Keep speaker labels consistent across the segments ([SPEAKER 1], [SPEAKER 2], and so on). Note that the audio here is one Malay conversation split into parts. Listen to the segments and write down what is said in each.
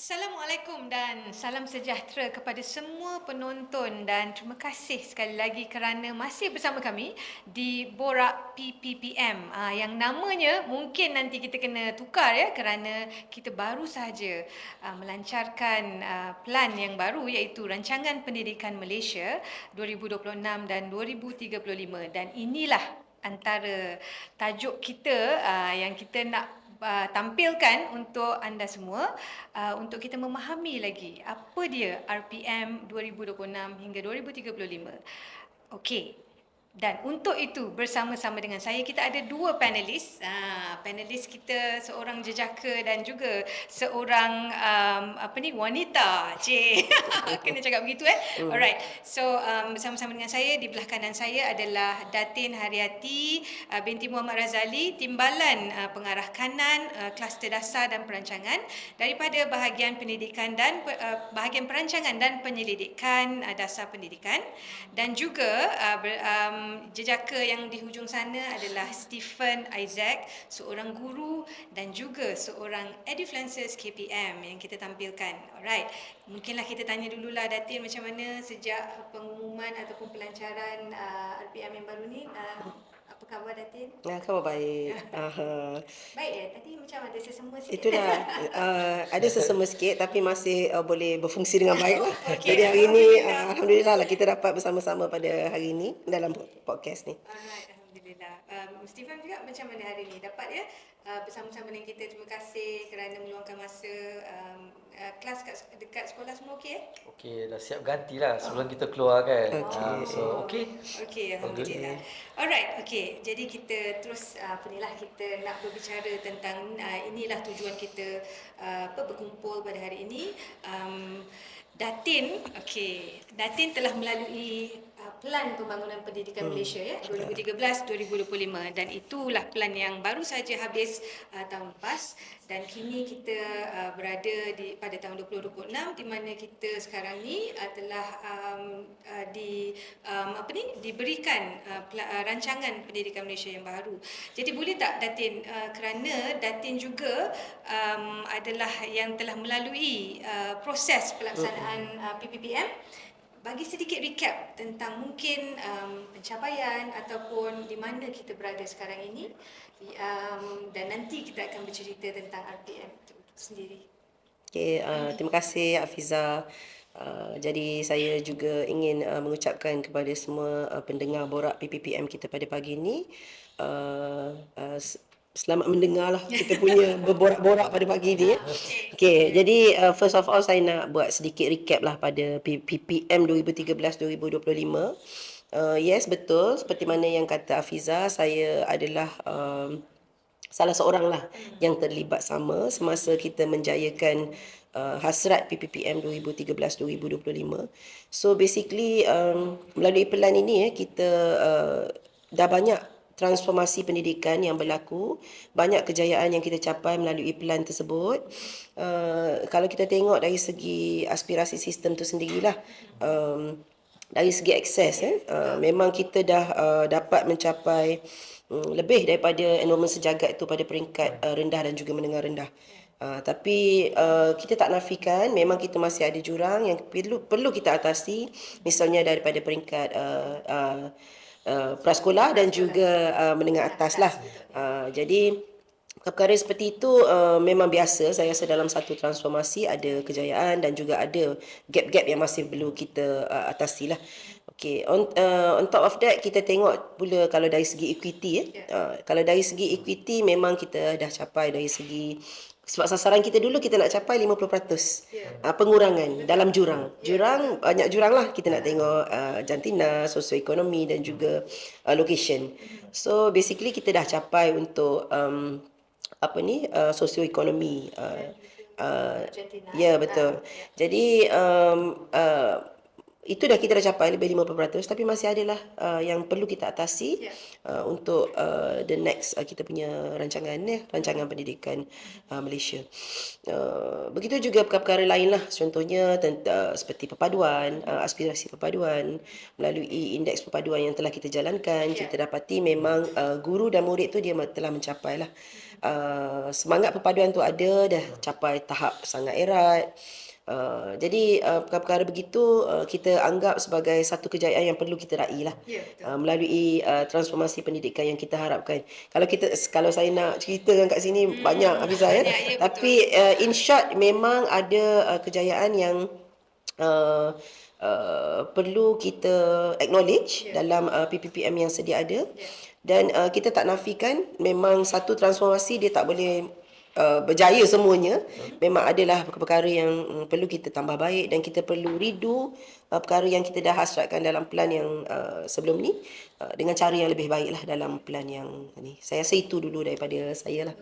[SPEAKER 1] Assalamualaikum dan salam sejahtera kepada semua penonton dan terima kasih sekali lagi kerana masih bersama kami di Borak PPPM yang namanya mungkin nanti kita kena tukar ya kerana kita baru sahaja melancarkan plan yang baru iaitu Rancangan Pendidikan Malaysia 2026 dan 2035 dan inilah antara tajuk kita yang kita nak tampilkan untuk anda semua untuk kita memahami lagi apa dia RPM 2026 hingga 2035. Okey. Dan untuk itu bersama-sama dengan saya kita ada dua panelis. Panelis kita seorang jejaka dan juga seorang wanita. Cik. Kena cakap begitu Alright. So bersama-sama dengan saya di belah kanan saya adalah Datin Haryati binti Muhammad Razali, Timbalan Pengarah Kanan Kluster Dasar dan Perancangan daripada bahagian pendidikan dan bahagian perancangan dan penyelidikan dasar pendidikan, dan juga jejaka yang di hujung sana adalah Stephen Isaac, seorang guru dan juga seorang Edufluencers KPM yang kita tampilkan. Alright, mungkinlah kita tanya dululah Datin, macam mana sejak pengumuman ataupun pelancaran RPM yang baru ni, apa khabar Datin?
[SPEAKER 2] Khabar baik.
[SPEAKER 1] Baik tadi macam ada sesama sikit.
[SPEAKER 2] Itulah, ada sesama sikit tapi masih boleh berfungsi dengan baik lah.
[SPEAKER 1] Okey,
[SPEAKER 2] Jadi hari ini Alhamdulillah lah kita dapat bersama-sama pada hari ini dalam podcast ni.
[SPEAKER 1] Alright, Alhamdulillah. Stephen juga macam mana hari ni? Dapat ya bersama-sama dengan kita. Terima kasih kerana meluangkan masa. Kelas dekat sekolah semua okey
[SPEAKER 3] Okey, dah siap gantilah sebelum kita keluar kan. Okey.
[SPEAKER 1] Okey, Alhamdulillah. Alright, okey. Jadi kita terus kita nak berbicara tentang inilah tujuan kita berkumpul pada hari ini. Datin telah melalui Pelan Pembangunan Pendidikan Malaysia 2013-2025 dan itulah plan yang baru saja habis tahun lepas, dan kini kita berada pada tahun 2026 di mana kita sekarang ni telah diberikan rancangan pendidikan Malaysia yang baru. Jadi boleh tak Datin, kerana Datin juga adalah yang telah melalui proses pelaksanaan PPPM, bagi sedikit recap tentang mungkin pencapaian ataupun di mana kita berada sekarang ini, dan nanti kita akan bercerita tentang RPM itu sendiri.
[SPEAKER 2] Okey, terima kasih Hafiza. Jadi saya juga ingin mengucapkan kepada semua pendengar Borak PPPM kita pada pagi ini, selamat mendengar lah kita punya berborak-borak pada pagi ni. Okay, jadi first of all saya nak buat sedikit recap lah pada PPM 2013-2025. Yes, betul. Seperti mana yang kata Hafiza, saya adalah salah seorang lah yang terlibat sama semasa kita menjayakan hasrat PPPM 2013-2025. So basically melalui pelan ini kita dah banyak transformasi pendidikan yang berlaku, banyak kejayaan yang kita capai melalui pelan tersebut. Kalau kita tengok dari segi aspirasi sistem tu sendirilah, dari segi akses, memang kita dah dapat mencapai lebih daripada enrolment sejagat itu pada peringkat rendah dan juga menengah rendah. Tapi kita tak nafikan memang kita masih ada jurang yang perlu kita atasi, misalnya daripada peringkat prasekolah dan juga menengah atas lah. Jadi perkara seperti itu memang biasa. Saya rasa dalam satu transformasi ada kejayaan dan juga ada gap-gap yang masih perlu kita atasi lah. Okay. On top of that, kita tengok pula kalau dari segi equity. Kalau dari segi equity memang kita dah capai dari segi, sebab sasaran kita dulu kita nak capai 50% pengurangan dalam jurang. Banyak jurang lah. Kita nak tengok jantina, sosioekonomi dan juga location. So basically kita dah capai untuk sosioekonomi. Ya, betul. Jadi itu kita dah capai lebih 50%, tapi masih adalah yang perlu kita atasi untuk the next kita punya rancangan pendidikan Malaysia. Begitu juga perkara-perkara lain lah, contohnya seperti perpaduan, aspirasi perpaduan melalui indeks perpaduan yang telah kita jalankan. Kita dapati memang guru dan murid tu dia telah mencapai lah semangat perpaduan tu ada, dah capai tahap sangat erat. Jadi perkara-perkara begitu kita anggap sebagai satu kejayaan yang perlu kita raih lah, melalui transformasi pendidikan yang kita harapkan. Kalau saya nak ceritakan kat sini banyak, Hafizah, ya. Tapi in short memang ada kejayaan yang perlu kita acknowledge dalam PPPM yang sedia ada. Dan kita tak nafikan memang satu transformasi dia tak boleh berjaya semuanya. Memang adalah perkara yang perlu kita tambah baik, dan kita perlu redo perkara yang kita dah hasratkan dalam plan yang sebelum ni dengan cara yang lebih baiklah dalam plan yang ni. Saya rasa itu dulu daripada saya lah.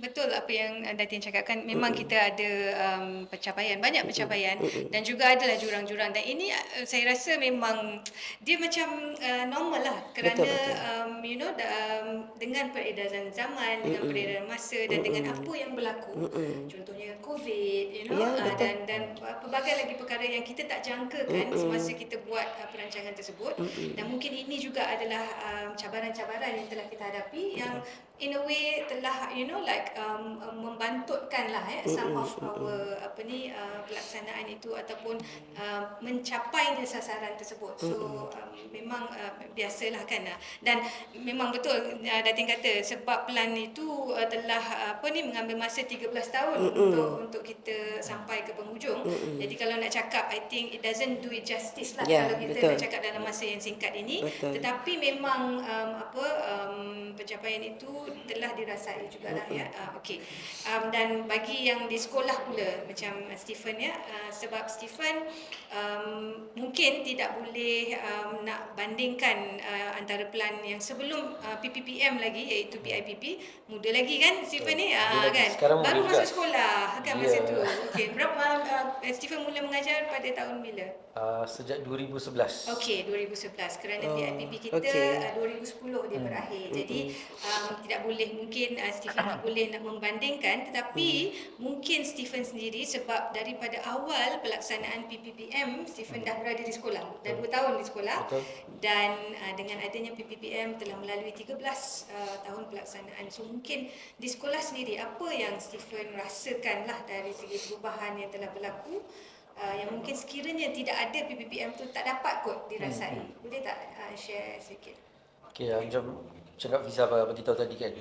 [SPEAKER 1] Betul apa yang Datin cakapkan. Memang kita ada pencapaian, banyak pencapaian, dan juga adalah jurang-jurang, dan ini saya rasa memang dia macam normal lah, kerana betul. Dengan peredaran zaman, dengan peredaran masa, dan dengan apa yang berlaku, contohnya COVID, dan pelbagai lagi perkara yang kita tak jangkakan semasa kita buat perancangan tersebut. Dan mungkin ini juga adalah cabaran-cabaran yang telah kita hadapi, yang in a way telah membantutkan lah some of our pelaksanaan itu, ataupun mencapainya sasaran tersebut. So memang biasalah kan, dan memang betul Datin kata, sebab plan itu telah mengambil masa 13 tahun untuk kita sampai ke penghujung. Jadi kalau nak cakap, I think it doesn't do it justice lah kalau kita nak cakap dalam masa yang singkat ini. Tetapi memang pencapaian itu telah dirasai jugalah, ya. Okey. Dan bagi yang di sekolah pula, macam Stephen, ya, sebab Stephen mungkin tidak boleh nak bandingkan antara plan yang sebelum PPPM lagi, iaitu PIPP. Muda lagi kan Stephen ni, kan? Baru masuk sekolah kan masa tu. Okey, berapa Stephen mula mengajar pada tahun bila?
[SPEAKER 3] Sejak 2011.
[SPEAKER 1] Okey, 2011. Kerana PIPP kita 2010 dia berakhir. Jadi tidak boleh, mungkin Stephen tak boleh nak membandingkan, tetapi mungkin Stephen sendiri, sebab daripada awal pelaksanaan PPPM Stephen dah berada di sekolah, dah 2 tahun di sekolah. Dan dengan adanya PPPM telah melalui 13 tahun pelaksanaan. So mungkin di sekolah sendiri, apa yang Stephen rasakan lah dari segi perubahan yang telah berlaku, yang mungkin sekiranya tidak ada PPPM tu tak dapat kot dirasai. Boleh tak share sikit?
[SPEAKER 3] Okey, macam cakap Fiza beritahu tadi kan,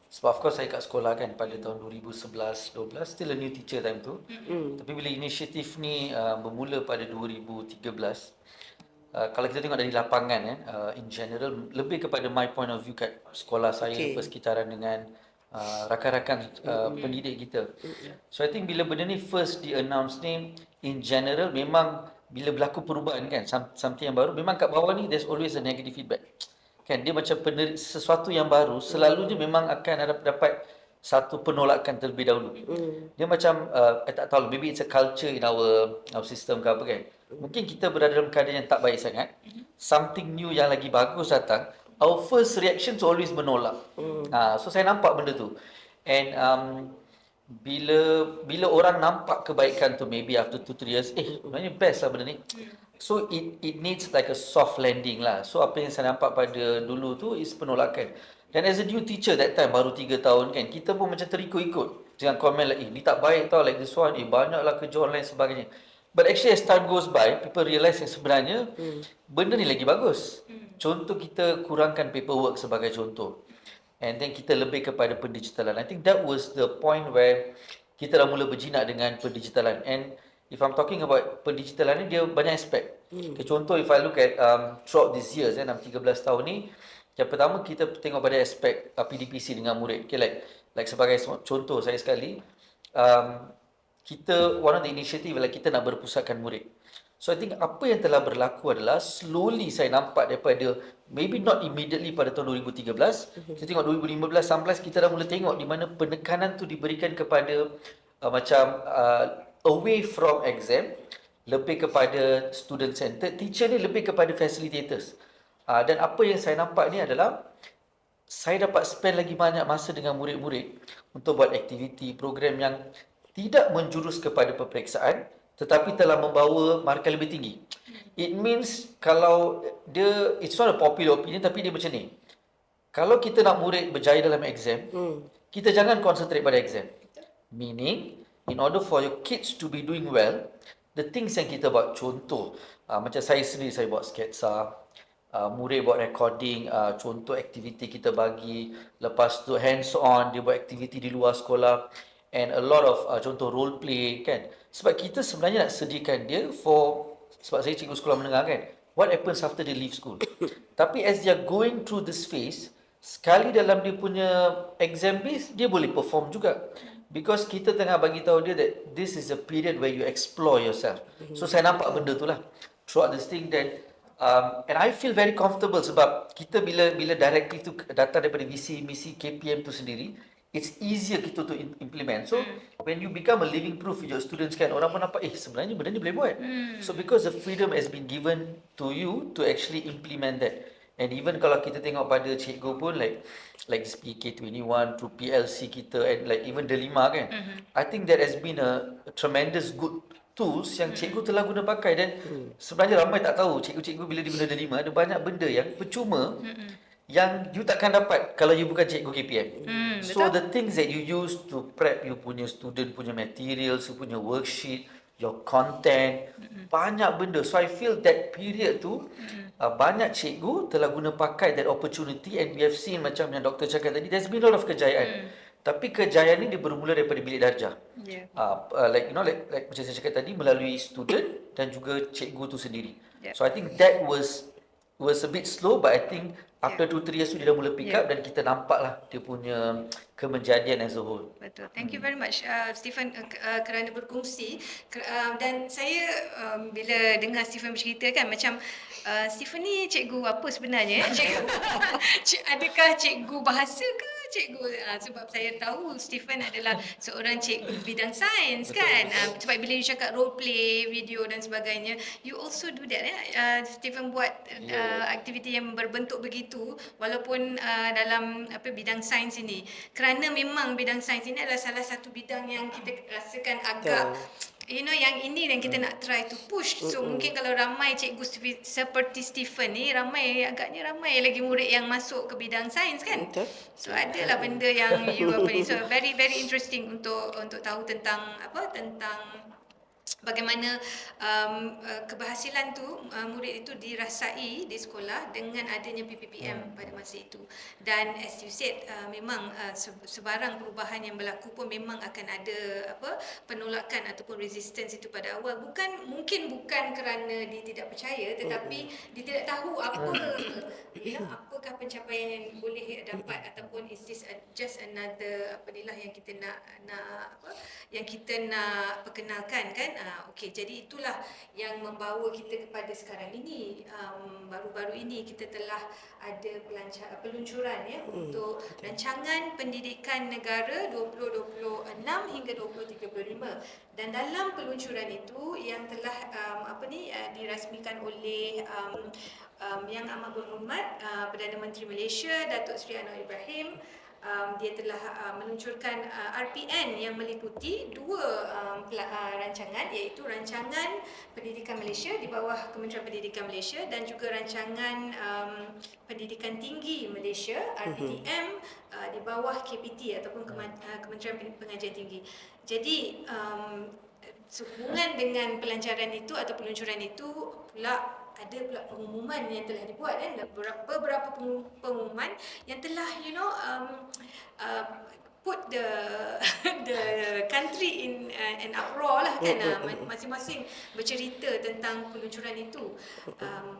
[SPEAKER 3] sebab of course saya kat sekolah kan pada tahun 2011-12, still a new teacher time tu. Tapi bila inisiatif ni bermula pada 2013, kalau kita tengok dari lapangan in general, lebih kepada my point of view kat sekolah saya, persekitaran dengan rakan-rakan pendidik kita. So I think bila benda ni first di-announce ni, in general memang bila berlaku perubahan kan, something yang baru, memang kat bawah ni there's always a negative feedback. Kan dia macam sesuatu yang baru, selalunya memang akan dapat satu penolakan terlebih dahulu. Dia macam tak tahu, maybe it's a culture in our system ke apa kan. Mungkin kita berada dalam keadaan yang tak baik sangat, something new yang lagi bagus datang, our first reaction to always menolak. So saya nampak benda tu. And bila orang nampak kebaikan tu, maybe after 2-3 years, sebenarnya best lah benda ni. So it needs like a soft landing lah. So apa yang saya nampak pada dulu tu is penolakan. Dan as a new teacher that time, baru 3 tahun kan, kita pun macam terikut-ikut dengan komen like, ni tak baik tau, like this one, banyaklah kerja online sebagainya. But actually as time goes by, people realise yang sebenarnya benda ni lagi bagus. Contoh, kita kurangkan paperwork sebagai contoh. And then kita lebih kepada pendigitalan. I think that was the point where kita dah mula berjinak dengan pendigitalan. And if I'm talking about pendigitalan ni, dia banyak aspek. Contoh, if I look at throughout these years, dalam 13 tahun ni, yang pertama kita tengok pada aspek PDPC dengan murid. Okay, like sebagai contoh saya sekali, kita one of the initiative adalah kita nak berpusatkan murid. So I think apa yang telah berlaku adalah slowly saya nampak daripada maybe not immediately pada tahun 2013, kita tengok 2015-16 kita dah mula tengok di mana penekanan tu diberikan kepada away from exam, lebih kepada student centered, teacher ni lebih kepada facilitators. Dan apa yang saya nampak ni adalah saya dapat spend lagi banyak masa dengan murid-murid untuk buat aktiviti, program yang tidak menjurus kepada peperiksaan tetapi telah membawa markah lebih tinggi. It means kalau dia, it's not a popular opinion tapi dia macam ni. Kalau kita nak murid berjaya dalam exam, kita jangan concentrate pada exam. Meaning, in order for your kids to be doing well, the things yang kita buat, contoh, macam saya sendiri, saya buat sketsa, murid buat recording, contoh aktiviti kita bagi, lepas tu hands on, dia buat aktiviti di luar sekolah, and a lot of contoh role play kan. Sebab kita sebenarnya nak sediakan dia for, sebab saya cikgu sekolah menengah kan, what happens after they leave school. Tapi as they are going through this phase, sekali dalam dia punya exam base, dia boleh perform juga. Because kita tengah bagi tahu dia that this is a period where you explore yourself. So saya nampak benda tu lah throughout this thing. Then and I feel very comfortable sebab kita bila directive tu datang daripada visi misi KPM tu sendiri, it's easier kita to implement. So when you become a living proof with your students kan, orang pun nampak sebenarnya benda ni boleh buat. So because the freedom has been given to you to actually implement that. And even kalau kita tengok pada cikgu pun like this PK21 through PLC kita and like even Delima kan, I think that has been a tremendous good tools yang cikgu telah guna pakai. Dan sebenarnya ramai tak tahu cikgu-cikgu bila dia guna Delima ada banyak benda yang percuma yang you takkan dapat kalau you bukan cikgu KPM. So the things that you use to prep you punya student punya materials, you punya worksheet, your content, banyak benda. So I feel that period tu banyak cikgu telah guna pakai that opportunity, and we have seen macam yang doktor cakap tadi, there's been a lot of kejayaan. Tapi kejayaan ni dia bermula daripada bilik darjah. Like macam saya cakap tadi, melalui student dan juga cikgu tu sendiri. So I think that was a bit slow, but I think after 2-3 years tu dia dah mula pick up dan kita nampak lah dia punya kemenjadian as a whole.
[SPEAKER 1] Betul. Thank you very much Stephen kerana berkongsi. Dan saya bila dengar Stephen bercerita kan, macam Stephen ni cikgu apa sebenarnya? Adakah cikgu bahasa ke? Cikgu sebab saya tahu Stephen adalah seorang cikgu bidang sains kan. Sebab bila you cakap role play, video dan sebagainya, you also do that Stephen buat aktiviti yang berbentuk begitu walaupun dalam bidang sains ini. Kerana memang bidang sains ini adalah salah satu bidang yang kita rasakan agak yang ini yang kita nak try to push. So mungkin kalau ramai cikgu seperti Stephen ni, agaknya ramai lagi murid yang masuk ke bidang sains kan. So adalah benda yang you ni. So very very interesting untuk tahu tentang bagaimana keberhasilan tu murid itu dirasai di sekolah dengan adanya PPPM pada masa itu. Dan as you said, memang sebarang perubahan yang berlaku pun memang akan ada penolakan ataupun resistance itu pada awal. Mungkin bukan kerana dia tidak percaya, tetapi dia tidak tahu apakah pencapaian yang boleh dapat, ataupun is this just another yang kita nak perkenalkan kan. Okey, jadi itulah yang membawa kita kepada sekarang ini. Baru-baru ini kita telah ada peluncuran untuk rancangan pendidikan negara 2026 hingga 2035. Dan dalam peluncuran itu yang telah dirasmikan oleh Yang Amat Berhormat Perdana Menteri Malaysia Datuk Seri Anwar Ibrahim, dia telah meluncurkan RPN yang meliputi dua rancangan, iaitu rancangan Pendidikan Malaysia di bawah Kementerian Pendidikan Malaysia dan juga rancangan Pendidikan Tinggi Malaysia RPTM di bawah KPT ataupun Kementerian Pengajian Tinggi. Jadi sehubungan dengan pelancaran itu atau peluncuran itu pula ada pula pengumuman yang telah dibuat kan, beberapa pengumuman yang telah put the country in an uproar lah kan. Masing-masing bercerita tentang peluncuran itu.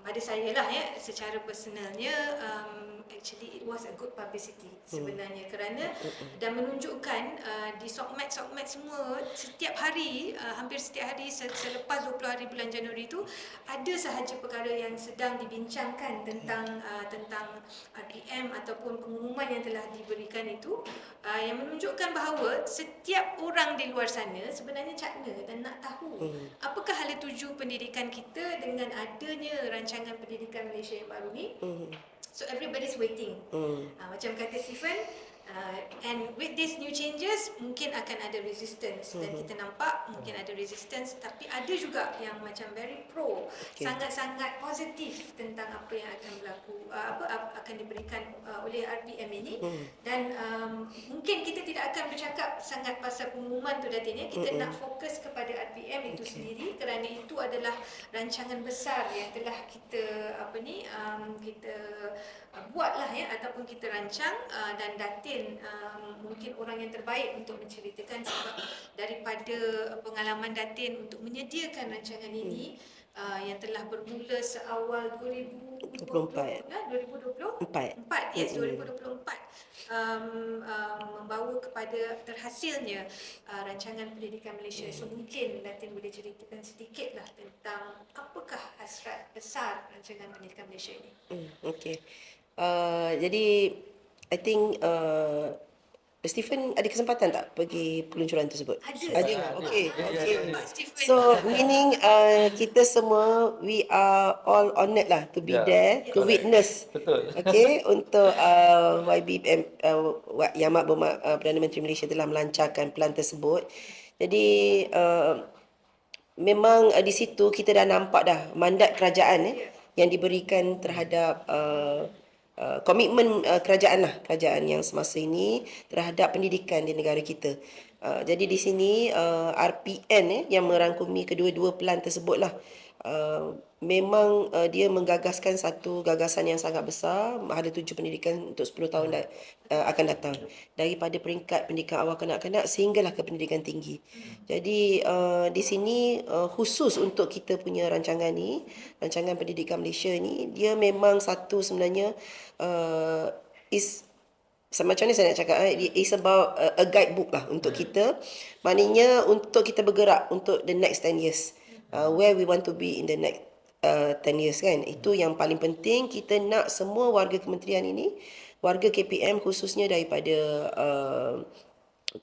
[SPEAKER 1] Pada saya lah secara personalnya, actually it was a good publicity sebenarnya, kerana dan menunjukkan di Sokmed semua setiap hari, hampir setiap hari selepas 20 hari bulan Januari itu ada sahaja perkara yang sedang dibincangkan tentang RPM ataupun pengumuman yang telah diberikan itu, yang menunjukkan bahawa setiap orang di luar sana sebenarnya cakna dan nak tahu apakah hala tuju pendidikan kita dengan adanya rancangan pendidikan Malaysia yang baru ni. So everybody's waiting. Macam kata Stephen, and with these new changes mungkin akan ada resistance, dan kita nampak mungkin ada resistance, tapi ada juga yang macam very pro, sangat-sangat positif tentang apa yang akan berlaku, akan diberikan oleh RPM ini. Dan mungkin kita tidak akan bercakap sangat pasal pengumuman tu Datin, kita nak fokus kepada RPM itu sendiri, kerana itu adalah rancangan besar yang telah kita kita buatlah ataupun kita rancang, dan Datin mungkin orang yang terbaik untuk menceritakan, sebab daripada pengalaman Datin untuk menyediakan rancangan ini yang telah bermula seawal 2024. Yes, 2024, membawa kepada terhasilnya rancangan pendidikan Malaysia. So mungkin Datin boleh ceritakan sedikitlah tentang apakah hasrat besar rancangan pendidikan Malaysia ini.
[SPEAKER 2] Okay. Jadi I think Stephen ada kesempatan tak pergi peluncuran tersebut? Ada. Okay. So meaning kita semua, we are all honoured lah to be there, to witness.
[SPEAKER 3] Betul.
[SPEAKER 2] Okay, untuk YBPM, Yang Amat Berhormat Perdana Menteri Malaysia telah melancarkan plan tersebut. Jadi memang di situ kita dah nampak dah mandat kerajaan yang diberikan terhadap komitmen kerajaan yang semasa ini terhadap pendidikan di negara kita. Jadi di sini RPN yang merangkumi kedua-dua pelan tersebutlah. Memang dia menggagaskan satu gagasan yang sangat besar, hala tuju pendidikan untuk 10 tahun akan datang, daripada peringkat pendidikan awal kanak-kanak sehinggalah ke pendidikan tinggi. Jadi di sini khusus untuk kita punya rancangan ni, rancangan pendidikan Malaysia ni, dia memang satu sebenarnya macam ni saya nak cakap, it's about a guidebook lah untuk kita. Maknanya untuk kita bergerak untuk the next 10 years, where we want to be in the next 10 years kan. Itu yang paling penting. Kita nak semua warga kementerian ini, warga KPM khususnya daripada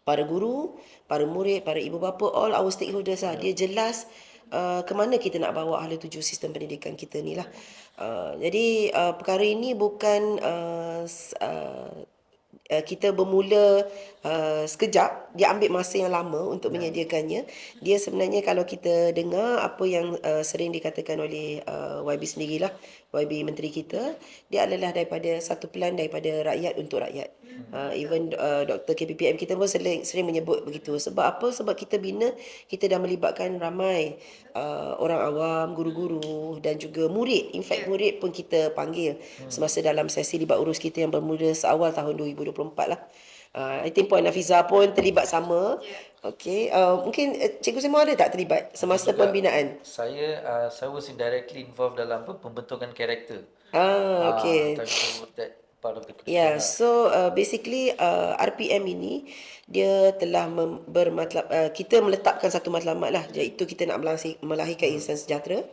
[SPEAKER 2] para guru, para murid, para ibu bapa, all our stakeholders lah, dia jelas ke mana kita nak bawa hala tuju sistem pendidikan kita ni lah. Jadi perkara ini bukan kita bermula sekejap, dia ambil masa yang lama untuk menyediakannya. Dia sebenarnya kalau kita dengar apa yang sering dikatakan oleh YB sendirilah, YB menteri kita, dia adalah daripada satu pelan daripada rakyat untuk rakyat. Even Dr. KPPM kita pun sering menyebut begitu. Sebab apa? Sebab kita bina, kita dah melibatkan ramai orang awam, guru-guru dan juga murid. In fact murid pun kita panggil semasa dalam sesi libat urus kita yang bermula seawal tahun 2024 lah. I think Puan Nafizah pun terlibat sama. Okay. Mungkin Cikgu Semua ada tak terlibat semasa pembinaan?
[SPEAKER 3] Saya was indirectly involved dalam pembentukan karakter.
[SPEAKER 2] Okay.
[SPEAKER 3] That part of the curriculum.
[SPEAKER 2] Yeah, so basically RPM ini dia telah kita meletakkan satu matlamat lah, iaitu kita nak melahirkan insan sejahtera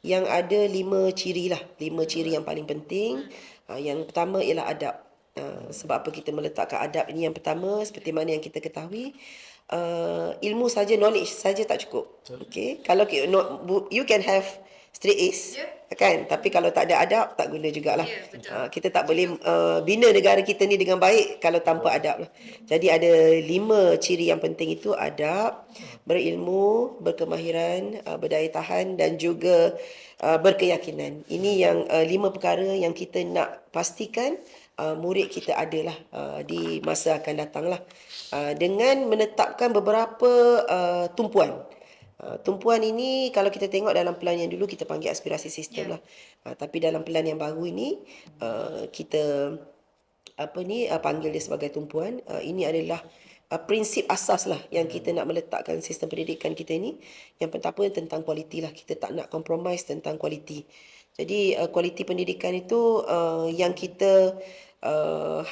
[SPEAKER 2] yang ada 5 ciri lah, 5 ciri yang paling penting. Yang pertama ialah adab. Sebab apa kita meletakkan adab ini? Yang pertama, seperti mana yang kita ketahui, ilmu saja, knowledge saja tak cukup. Okay, kalau you can have straight A's, kan, tapi kalau tak ada adab tak guna jugalah. Kita tak boleh bina negara kita ni dengan baik kalau tanpa adab lah. Jadi ada 5 ciri yang penting itu: adab, berilmu, berkemahiran, berdaya tahan dan juga berkeyakinan. Ini yang 5 perkara yang kita nak pastikan murid kita adalah di masa akan datang lah, dengan menetapkan beberapa tumpuan. Tumpuan ini kalau kita tengok dalam pelan yang dulu kita panggil aspirasi sistem lah, tapi dalam pelan yang baru ini kita panggil dia sebagai tumpuan. Ini adalah prinsip asas lah yang kita nak meletakkan sistem pendidikan kita ini. Yang pertama tentang kualiti lah, kita tak nak compromise tentang kualiti. Jadi kualiti pendidikan itu yang kita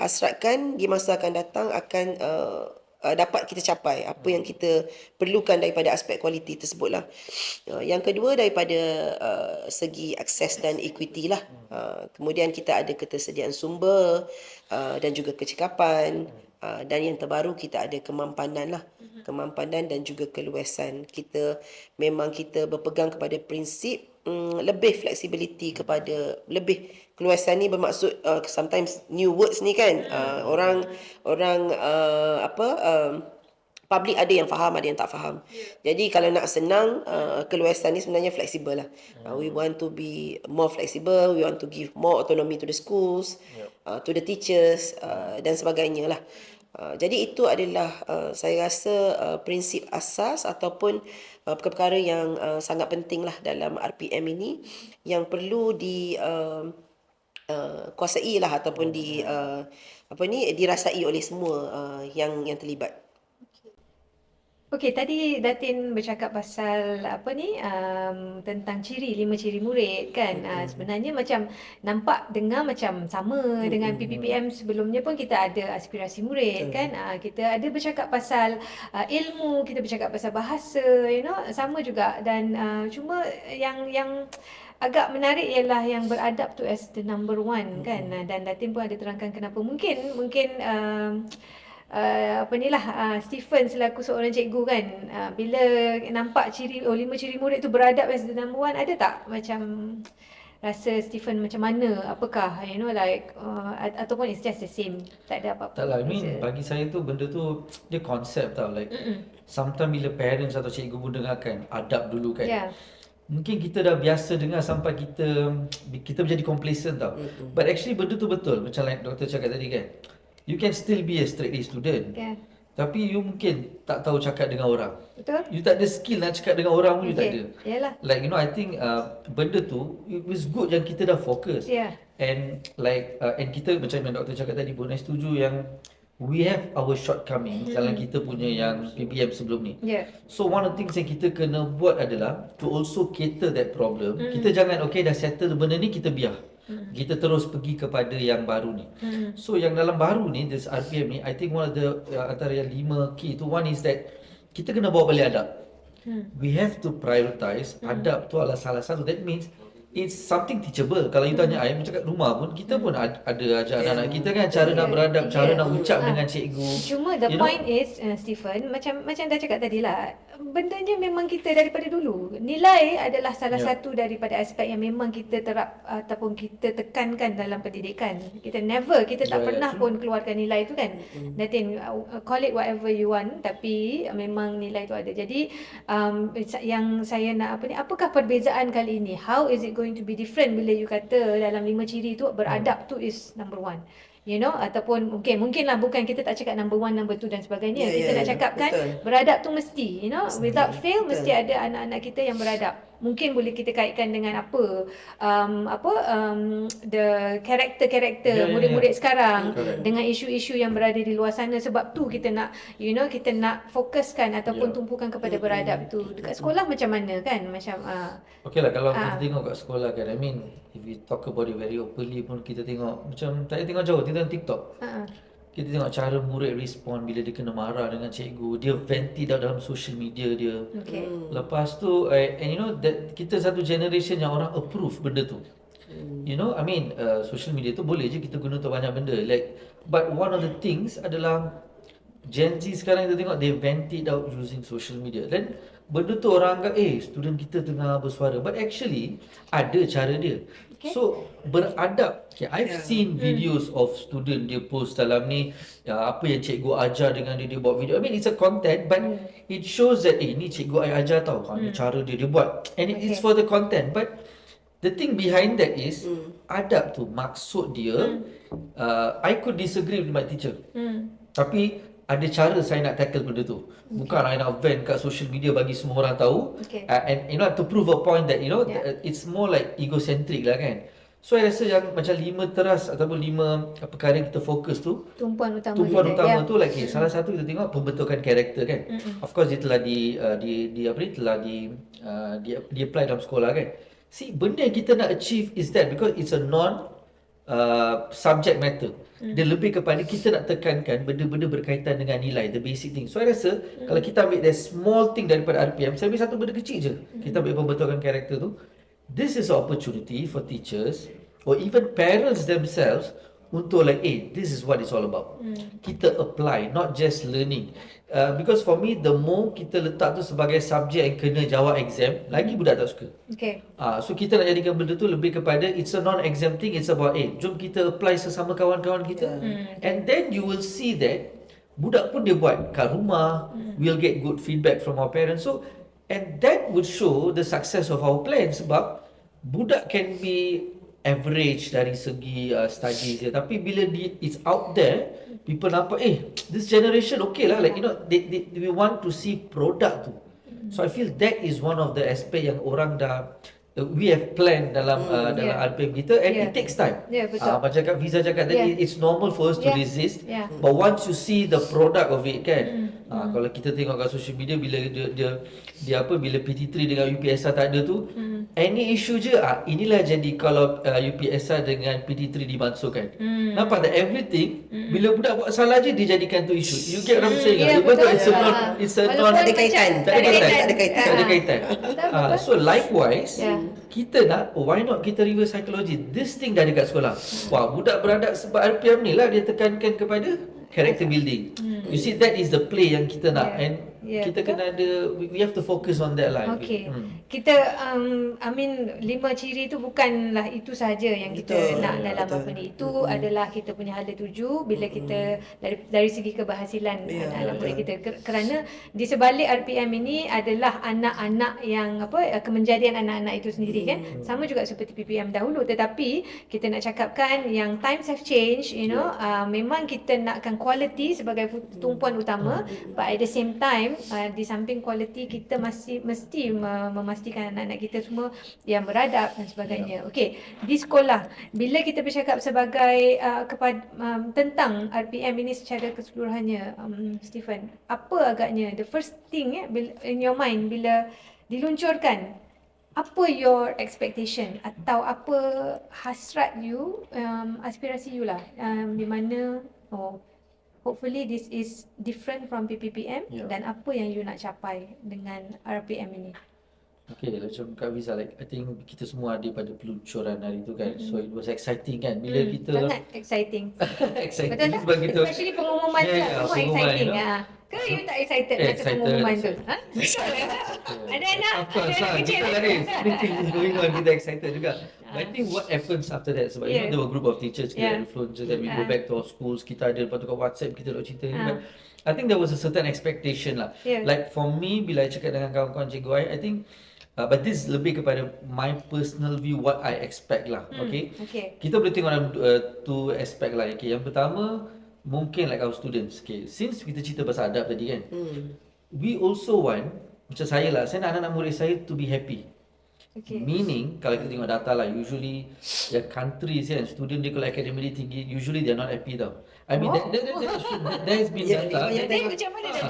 [SPEAKER 2] hasratkan di masa akan datang akan dapat kita capai apa yang kita perlukan daripada aspek kualiti tersebutlah. Yang kedua daripada segi akses dan equity lah. Kemudian kita ada ketersediaan sumber dan juga kecekapan, dan yang terbaru kita ada kemampanan lah. kemampanan dan juga keluasan. Kita berpegang kepada prinsip lebih flexibility kepada lebih keluasan ni bermaksud sometimes new words ni kan orang public ada yang faham, ada yang tak faham. Jadi kalau nak senang, keluasan ni sebenarnya fleksibel lah. We want to be more flexible, we want to give more autonomy to the schools, to the teachers dan sebagainya lah. Jadi itu adalah saya rasa prinsip asas ataupun perkara yang sangat penting lah dalam RPM ini yang perlu kuasai lah ataupun dirasai oleh semua yang terlibat.
[SPEAKER 1] Okey, tadi Datin bercakap pasal tentang 5 ciri murid kan. Sebenarnya macam dengar macam sama dengan PPPM sebelumnya pun kita ada aspirasi murid kan. Kita ada bercakap pasal ilmu, kita bercakap pasal bahasa, sama juga dan cuma yang agak menarik ialah yang beradab tu as the number one kan. Dan Datin pun ada terangkan kenapa mungkin Stephen selaku seorang cikgu kan, bila nampak 5 ciri murid tu beradab as the number one, ada tak macam rasa Stephen macam mana, apakah ataupun it's just the same, tak ada apa-apa?
[SPEAKER 3] Tak lah, bagi saya tu benda tu dia konsep tau, sometimes bila parents atau cikgu pun dengarkan adab dulu kan, mungkin kita dah biasa dengar sampai kita menjadi complacent tau. But actually benda tu betul, macam doktor cakap tadi kan, you can still be a straight A student. Tapi you mungkin tak tahu cakap dengan orang.
[SPEAKER 1] Betul.
[SPEAKER 3] You tak ada skill nak cakap dengan orang pun you tak ada.
[SPEAKER 1] Yalah.
[SPEAKER 3] I think benda tu it was good yang kita dah fokus. And and kita macam yang doktor cakap tadi pun saya setuju yang we have our shortcomings dalam kita punya yang PPM sebelum ni. So one of the things yang kita kena buat adalah to also cater that problem. Kita jangan dah settle benda ni kita biar. Kita terus pergi kepada yang baru ni. So yang dalam baru ni, this RPM ni, I think one of the antara yang 5 key tu, one is that kita kena bawa balik adab. We have to prioritize adab tu adalah salah satu. That means it's something teachable. Kalau you tanya I, macam kat rumah pun kita pun ada ajar anak-anak kita kan cara nak beradab, cara nak ucap dengan cikgu.
[SPEAKER 1] Cuma the point is Stephen, macam dah cakap tadi lah, bendanya memang kita daripada dulu. Nilai adalah salah satu daripada aspek yang memang kita terap ataupun kita tekankan dalam pendidikan. Kita tak pernah pun keluarkan nilai tu kan. Datin, call it whatever you want, tapi memang nilai tu ada. Jadi yang saya nak apakah perbezaan kali ini? How is it going to be different bila you kata dalam 5 ciri tu beradab tu is number one? Ataupun mungkinlah bukan kita tak cakap number 1, number 2 dan sebagainya. Kita nak cakapkan beradab tu mesti, without fail mesti ada anak-anak kita yang beradab. Mungkin boleh kita kaitkan dengan the karakter murid-murid sekarang dengan isu-isu yang berada di luar sana. Sebab tu kita nak kita nak fokuskan ataupun tumpukan kepada beradab tu. Dekat sekolah macam mana kan?
[SPEAKER 3] Okey lah, kalau kita tengok kat sekolah kan, if we talk about it very openly pun kita tengok macam tak tengok jauh, kita tengok TikTok. Kita tengok cara murid respon bila dia kena marah dengan cikgu. Dia vent it out dalam social media dia. Lepas tu that kita satu generation yang orang approve benda tu. Social media tu boleh je kita guna untuk banyak benda. But one of the things adalah Gen Z sekarang kita tengok they vent it out using social media. Dan benda tu orang anggap student kita tengah bersuara. But actually ada cara dia. So beradab. I've seen videos of student dia post dalam ni apa yang cikgu ajar dengan dia buat video. It's a content but it shows that ni cikgu I ajar tau. Ni cara dia buat. And it's for the content. But the thing behind that is adab tu maksud dia I could disagree with my teacher. Tapi ada cara saya nak tackle benda tu. Bukan I nak vent kat social media bagi semua orang tahu. And to prove a point that it's more like egocentric lah kan. So I rasa yang macam 5 teras ataupun 5 perkara yang kita fokus tu, tumpuan utama tu salah satu kita tengok pembentukan karakter kan. Of course dia telah di apply dalam sekolah kan. See, benda yang kita nak achieve is that because it's a subject matter. Dia lebih kepada kita nak tekankan benda-benda berkaitan dengan nilai, the basic thing. So I rasa kalau kita ambil that small thing daripada RPM, saya ambil satu benda kecil je. Kita ambil pembentukan karakter tu. This is an opportunity for teachers or even parents themselves untuk like, this is what it's all about. Kita apply, not just learning. Because for me, the more kita letak tu sebagai subjek yang kena jawab exam, lagi budak tak suka.
[SPEAKER 1] Okay.
[SPEAKER 3] So kita nak jadikan benda tu lebih kepada it's a non-exam thing, it's about jom kita apply sesama kawan-kawan kita. And then you will see that budak pun dia buat kat rumah, we'll get good feedback from our parents. So and that would show the success of our plan, sebab budak can be average dari segi studies dia, tapi bila it's out there, people nampak this generation okay lah, like we want to see product tu. So I feel that is one of the aspect yang orang dah we have planned dalam dalam RPM kita, and it takes time.
[SPEAKER 1] Betul.
[SPEAKER 3] Macam Kak Fiza cakap tadi, it's normal for us to resist, but once you see the product of it kan, kalau kita tengok kat social media, bila dia bila PT3 dengan UPSR tak ada tu, any issue je inilah jadi kalau UPSR dengan PT3 dimasukkan. Nampak tak, everything bila budak buat salah je dia jadikan tu isu. You get what I'm saying? Even though it's a non
[SPEAKER 2] ada kaitan. Tak ada kaitan.
[SPEAKER 3] So likewise, kita nak, why not kita reverse psychology? This thing dah dekat sekolah. Wah, budak beradak sebab RPM ni lah dia tekankan kepada character building. You see, that is the play yang kita nak, and kita kena ada, we have to focus on that lah.
[SPEAKER 1] Okay. Kita I mean 5 ciri tu bukanlah itu saja yang kita nak dalam apa ni. Itu adalah kita punya hala tuju bila kita dari segi keberhasilan anak-anak murid kita, kerana di sebalik RPM ini adalah anak-anak yang kemenjadian anak-anak itu sendiri kan. Sama juga seperti PPM dahulu, tetapi kita nak cakapkan yang times have changed, memang kita nakkan quality sebagai tumpuan utama, but at the same time di samping kualiti kita masih mesti memastikan anak-anak kita semua yang beradab dan sebagainya. Okey, di sekolah bila kita bercakap sebagai tentang RPM ini secara keseluruhannya, Stephen, apa agaknya the first thing in your mind bila diluncurkan, apa your expectation atau apa hasrat you, aspirasi you lah, di mana hopefully this is different from PPPM, dan apa yang you nak capai dengan RPM ini?
[SPEAKER 3] Okay, macam Kak Fiza, like I think kita semua ada pada peluncuran hari tu kan. So it was exciting kan bila kita
[SPEAKER 1] sangat exciting.
[SPEAKER 3] Exciting
[SPEAKER 1] Betul tak?
[SPEAKER 3] sebab kita
[SPEAKER 1] Especially pengumuman tu semua exciting. Ke you tak excited masa pengumuman tu? Ada anak,
[SPEAKER 3] of course lah, kita tadi meeting is going on, kita excited juga. But I think what happens after that, sebab there were a group of teachers, kita influencers, then we go back to our schools, kita ada lepas tu kat WhatsApp, kita nak cerita ni. But I think there was a certain expectation lah. Like for me, bila I cakap dengan kawan-kawan cikgu I think but this lebih kepada my personal view, what I expect lah. Okay. Kita boleh tengok dalam two aspect lah. Okay. Yang pertama, mungkin like our students. Okay. Since kita cerita pasal adab tadi kan, we also want, macam saya lah, saya nak anak-anak murid saya to be happy. Meaning, kalau kita tengok data lah, usually the countries kan, student dia kalau akademik tinggi, usually they are not happy tau. I mean, that has been data.
[SPEAKER 1] Macam mana dah?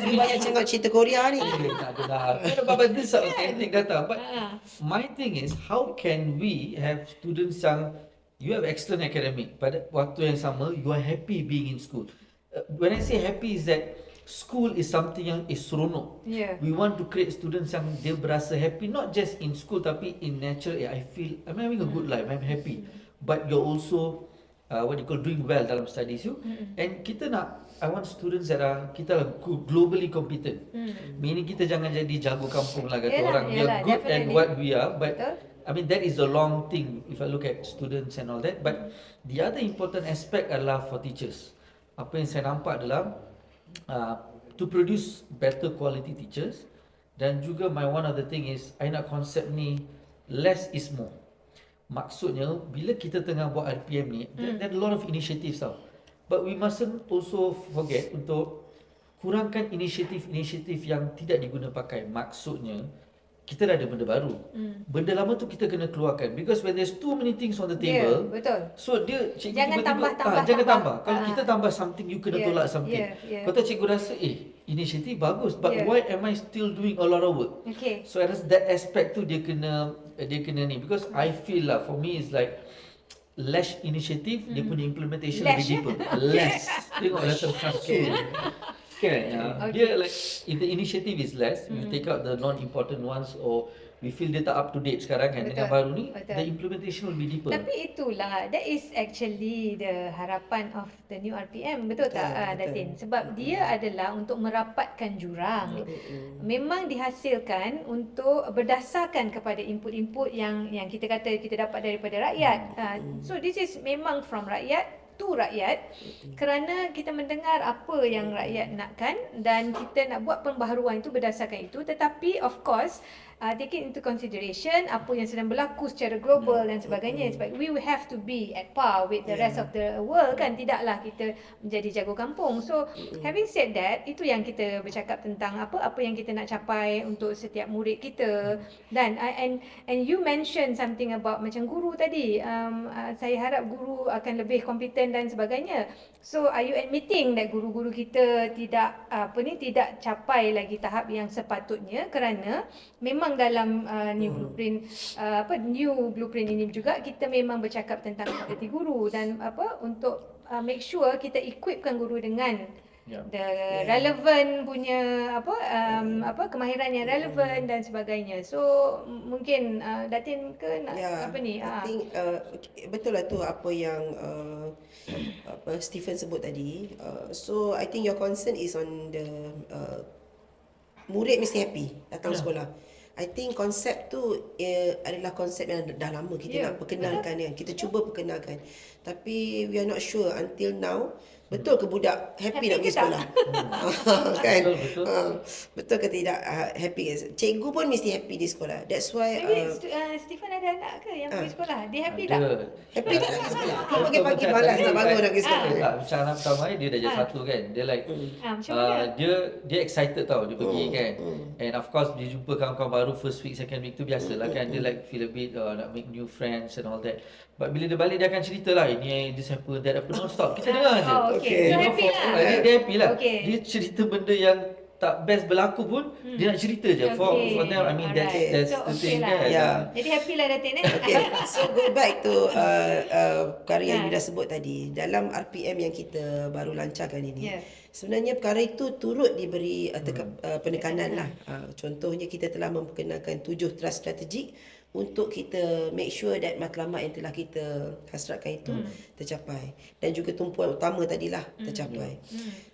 [SPEAKER 2] Banyak tengok cerita Korea ni.
[SPEAKER 3] Tak ada lah. But this is authentic data. But my thing is, how can we have students yang you have excellent academic, pada waktu yang sama you are happy being in school. When I say happy is that school is something yang is seronok. We want to create students yang dia berasa happy, not just in school tapi in natural. I feel I'm having a good life, I'm happy. But you're also what you call doing well dalam studies you. And kita nak, I want students that are, kita lah globally competent. Meaning kita jangan jadi jago kampung lah kata orang. We are good at what we are, but I mean that is the long thing if I look at students and all that. But the other important aspect adalah for teachers. Apa yang saya nampak adalah to produce better quality teachers, dan juga my one other thing is I nak konsep ni less is more. Maksudnya bila kita tengah buat RPM ni, there are a lot of initiatives tau, but we mustn't also forget untuk kurangkan inisiatif-inisiatif yang tidak diguna pakai. Maksudnya kita dah ada benda baru, benda lama tu kita kena keluarkan, because when there's too many things on the table,
[SPEAKER 1] betul.
[SPEAKER 3] So dia cikgu
[SPEAKER 1] Jangan
[SPEAKER 3] tiba-tiba jangan tambah. Kalau kita tambah something, you kena tolak something. Kata cikgu rasa inisiatif bagus, but why am I still doing a lot of work? So that aspect tu dia kena ni, because I feel lah, for me is like less initiative, dia punya implementation lebih deeper. Less. Tengoklah terkasut. Kan? Dia like if the initiative is less, you take out the non-important ones, or we feel dia tak up to date sekarang kan. Dengan
[SPEAKER 1] Betul.
[SPEAKER 3] baru ni,
[SPEAKER 1] Betul.
[SPEAKER 3] the implementation will be deeper.
[SPEAKER 1] Tapi itulah, that is actually the harapan of the new RPM, betul tak Datin? Sebab dia adalah untuk merapatkan jurang. Memang dihasilkan untuk berdasarkan kepada input-input yang kita kata kita dapat daripada rakyat. So this is memang from rakyat to rakyat, kerana kita mendengar apa yang rakyat nakkan dan kita nak buat pembaharuan itu berdasarkan itu. Tetapi of course take it into consideration apa yang sedang berlaku secara global dan sebagainya. Sebab we will have to be at par with the rest of the world kan. Tidaklah kita menjadi jago kampung. So having said that, itu yang kita bercakap tentang apa yang kita nak capai untuk setiap murid kita. Dan and you mention something about macam guru tadi. Saya harap guru akan lebih kompeten dan sebagainya. So are you admitting that guru-guru kita tidak tidak capai lagi tahap yang sepatutnya, kerana memang dalam new blueprint ini juga kita memang bercakap tentang kualiti guru dan untuk make sure kita equipkan guru dengan the relevant punya kemahiran yang relevan dan sebagainya. So mungkin Datin ke nak
[SPEAKER 2] I think betul lah tu apa yang Stephen sebut tadi. So I think your concern is on the murid mesti happy datang sekolah. I think konsep tu adalah konsep yang dah lama kita nak perkenalkan kan. Kita cuba perkenalkan. Tapi we are not sure until now betul ke budak happy nak pergi sekolah? Kan? Betul ke tidak happy? Cikgu pun mesti happy di sekolah. That's why
[SPEAKER 1] Stephen ada anak ke yang pergi sekolah? Dia happy tak?
[SPEAKER 2] happy tak pergi sekolah? Pagi-pagi malas nak bangun nak pergi sekolah.
[SPEAKER 3] Macam anak pertama dia dah jadi satu kan. Dia like
[SPEAKER 1] macam mana?
[SPEAKER 3] dia excited tau dia pergi kan. And of course dia jumpa kawan-kawan baru first week, second week tu biasalah kan. Dia like feel a bit nak make new friends and all that. But bila dia balik dia akan cerita lah, ini this happen, that happen, non-stop. Kita dengar je.
[SPEAKER 1] Okay. So happy lah.
[SPEAKER 3] Dia happy lah.
[SPEAKER 1] Okay.
[SPEAKER 3] Dia cerita benda yang tak best berlaku pun dia nak cerita je. For them, I mean that's
[SPEAKER 1] So,
[SPEAKER 3] the thing
[SPEAKER 1] lah.
[SPEAKER 3] kan.
[SPEAKER 1] Jadi happy lah Datin
[SPEAKER 2] Okay, so go back to perkara yang you dah sebut tadi. Dalam RPM yang kita baru lancarkan ini, sebenarnya perkara itu turut diberi penekanan lah. Contohnya kita telah memperkenalkan 7 trust strategik untuk kita make sure that matlamat yang telah kita hasratkan itu tercapai. Dan juga tumpuan utama tadilah tercapai.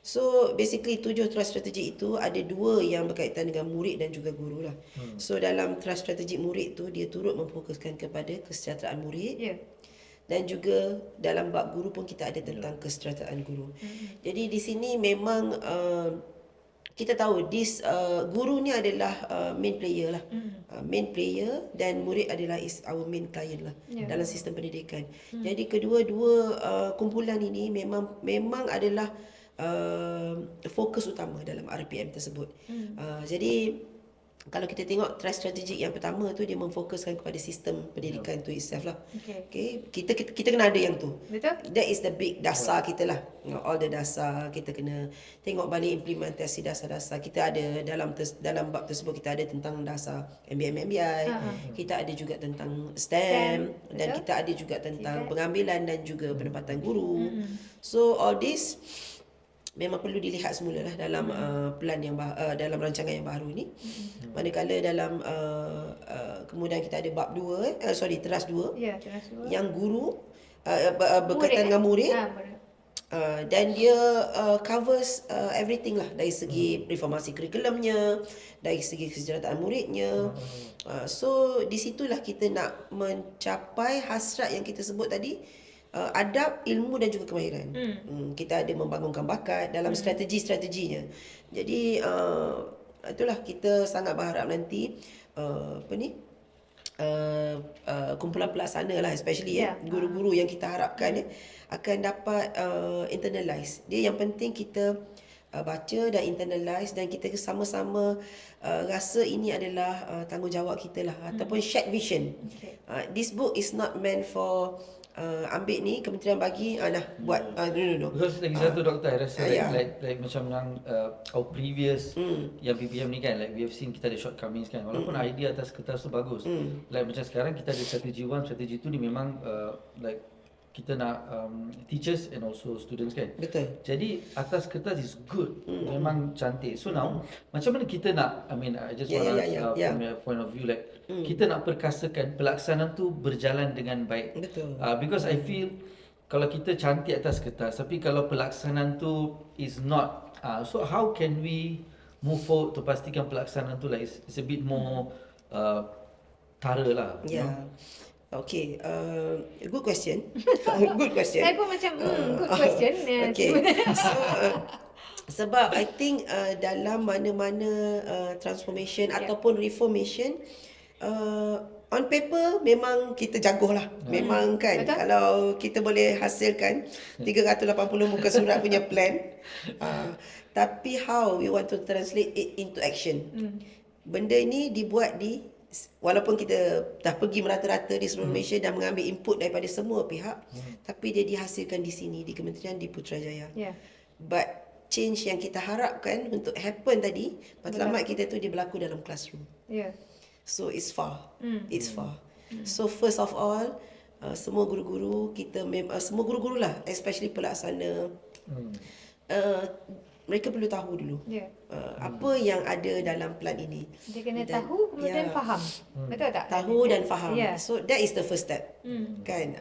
[SPEAKER 2] So basically 7 trust strategik itu ada 2 yang berkaitan dengan murid dan juga guru lah. So dalam trust strategik murid tu dia turut memfokuskan kepada kesejahteraan murid. Dan juga dalam bab guru pun kita ada tentang kesejahteraan guru. Jadi di sini memang kita tahu guru ni adalah main player lah. Main player dan murid adalah is our main client lah dalam sistem pendidikan. Jadi kedua-dua kumpulan ini memang adalah fokus utama dalam RPM tersebut. Jadi kalau kita tengok trust strategik yang pertama tu dia memfokuskan kepada sistem pendidikan tu itself lah. Okay. Kita kena ada yang tu.
[SPEAKER 1] Betul.
[SPEAKER 2] That is the big dasar kita lah. All the dasar kita kena tengok balik implementasi dasar-dasar. Kita ada dalam bab tersebut kita ada tentang dasar MBI. Kita ada juga tentang STEM dan kita ada juga tentang pengambilan dan juga penempatan guru. So all this memang perlu dilihat semualah dalam plan yang dalam rancangan yang baru ni. Manakala dalam kemudian kita ada bab 2 trust 2.
[SPEAKER 1] Trust 2.
[SPEAKER 2] Yang guru berkaitan dengan murid. Dan dia covers everything lah dari segi reformasi kurikulumnya, dari segi kesejahteraan muridnya. So di situlah kita nak mencapai hasrat yang kita sebut tadi. Adab, ilmu dan juga kemahiran. Kita ada membangunkan bakat dalam strategi-strateginya. Jadi itulah kita sangat berharap nanti kumpulan pelaksana lah especially guru-guru yang kita harapkan akan dapat internalize. Dia yang penting kita baca dan internalize dan kita sama-sama rasa ini adalah tanggungjawab kita lah ataupun shared vision. This book is not meant for ambil ni kementerian bagi buat no.
[SPEAKER 3] Because lagi satu doktor I rasa like macam yang our previous yang PPM ni kan, like we have seen kita ada shortcomings kan, walaupun idea atas kertas tu bagus. Like macam sekarang kita ada strategi 1, strategi 2 ni memang like kita nak teachers and also students kan.
[SPEAKER 2] Betul.
[SPEAKER 3] Jadi atas kertas is good, memang cantik. So now macam mana kita nak, I mean I just want to from your point of view, like kita nak perkasakan pelaksanaan tu berjalan dengan baik.
[SPEAKER 2] Betul.
[SPEAKER 3] Because I feel kalau kita cantik atas kertas tapi kalau pelaksanaan tu is not, so how can we move forward to pastikan pelaksanaan tu like it's a bit more thorough lah.
[SPEAKER 2] Yeah. Okay, good question. Good question.
[SPEAKER 1] Saya pun macam good question.
[SPEAKER 2] Okay. So, sebab I think dalam mana-mana transformation ataupun reformation, on paper memang kita jago lah. Memang kan.
[SPEAKER 1] Betul.
[SPEAKER 2] Kalau kita boleh hasilkan 380 muka surat punya plan. Tapi how we want to translate it into action. Benda ini dibuat walaupun kita dah pergi merata-rata di seluruh Malaysia dan mengambil input daripada semua pihak, tapi dia dihasilkan di sini, di Kementerian, di Putrajaya.
[SPEAKER 1] Yeah.
[SPEAKER 2] But change yang kita harapkan untuk happen tadi, matlamat kita tu dia berlaku dalam classroom.
[SPEAKER 1] Yeah.
[SPEAKER 2] So it's far. It's far. So first of all, semua guru-guru kita semua guru-guru lah, especially pelaksana, mereka perlu tahu dulu apa yang ada dalam plan ini.
[SPEAKER 1] Dia kena tahu kemudian faham. Betul tak?
[SPEAKER 2] Tahu dan faham.
[SPEAKER 1] Yeah.
[SPEAKER 2] So that is the first step. Kan?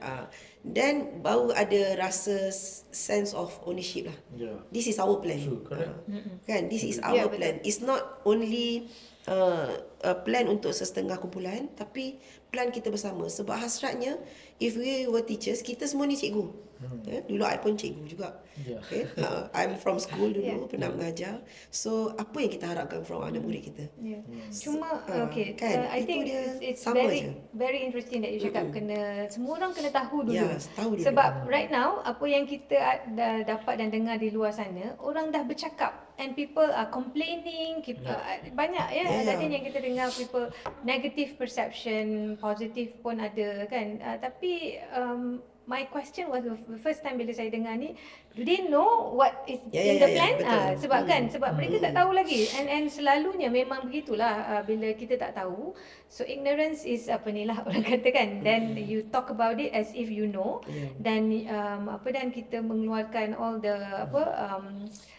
[SPEAKER 2] Then baru ada rasa sense of ownership lah.
[SPEAKER 3] Yeah.
[SPEAKER 2] This is our plan.
[SPEAKER 3] True, correct.
[SPEAKER 2] Kan? This is our plan. It's not only a plan untuk sesetengah kumpulan, tapi plan kita bersama. Sebab hasratnya, if we were teachers, kita semua ni cikgu. Dulu I pun cikgu juga.
[SPEAKER 3] Yeah.
[SPEAKER 2] Okay? I'm from school dulu, pernah mengajar. So apa yang kita harapkan from anak murid kita?
[SPEAKER 1] Yeah. Cuma okay,
[SPEAKER 2] kan,
[SPEAKER 1] I
[SPEAKER 2] itu
[SPEAKER 1] think
[SPEAKER 2] dia
[SPEAKER 1] it's
[SPEAKER 2] sama
[SPEAKER 1] very
[SPEAKER 2] je.
[SPEAKER 1] very interesting that you cakap semua orang kena tahu dulu.
[SPEAKER 2] Yes, tahu dulu.
[SPEAKER 1] Sebab right now apa yang kita dah dapat dan dengar di luar sana, orang dah bercakap and people are complaining, banyak tadi yang kita dengar people negative perception, positive pun ada kan. Tapi my question was the first time bila saya dengar ni, do they know what is in the plan? Sebab kan, sebab mereka tak tahu lagi, and selalunya memang begitulah, bila kita tak tahu, so ignorance is orang kata kan, then you talk about it as if you know, dan dan kita mengeluarkan all the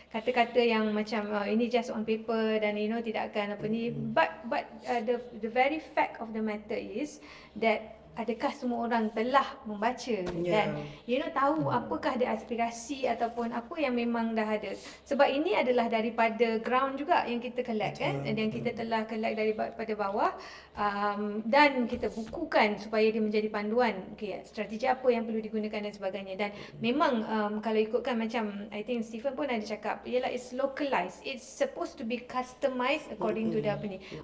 [SPEAKER 1] kata-kata yang macam ini just on paper dan tidak akan but the very fact of the matter is that adakah semua orang telah membaca dan tahu apakah dia aspirasi ataupun apa yang memang dah ada. Sebab ini adalah daripada ground juga yang kita collect kan, dan kita telah collect daripada bawah, dan kita bukukan supaya dia menjadi panduan strategi apa yang perlu digunakan dan sebagainya. Dan memang kalau ikutkan macam I think Stephen pun ada cakap, ialah it's localized, it's supposed to be customized according to the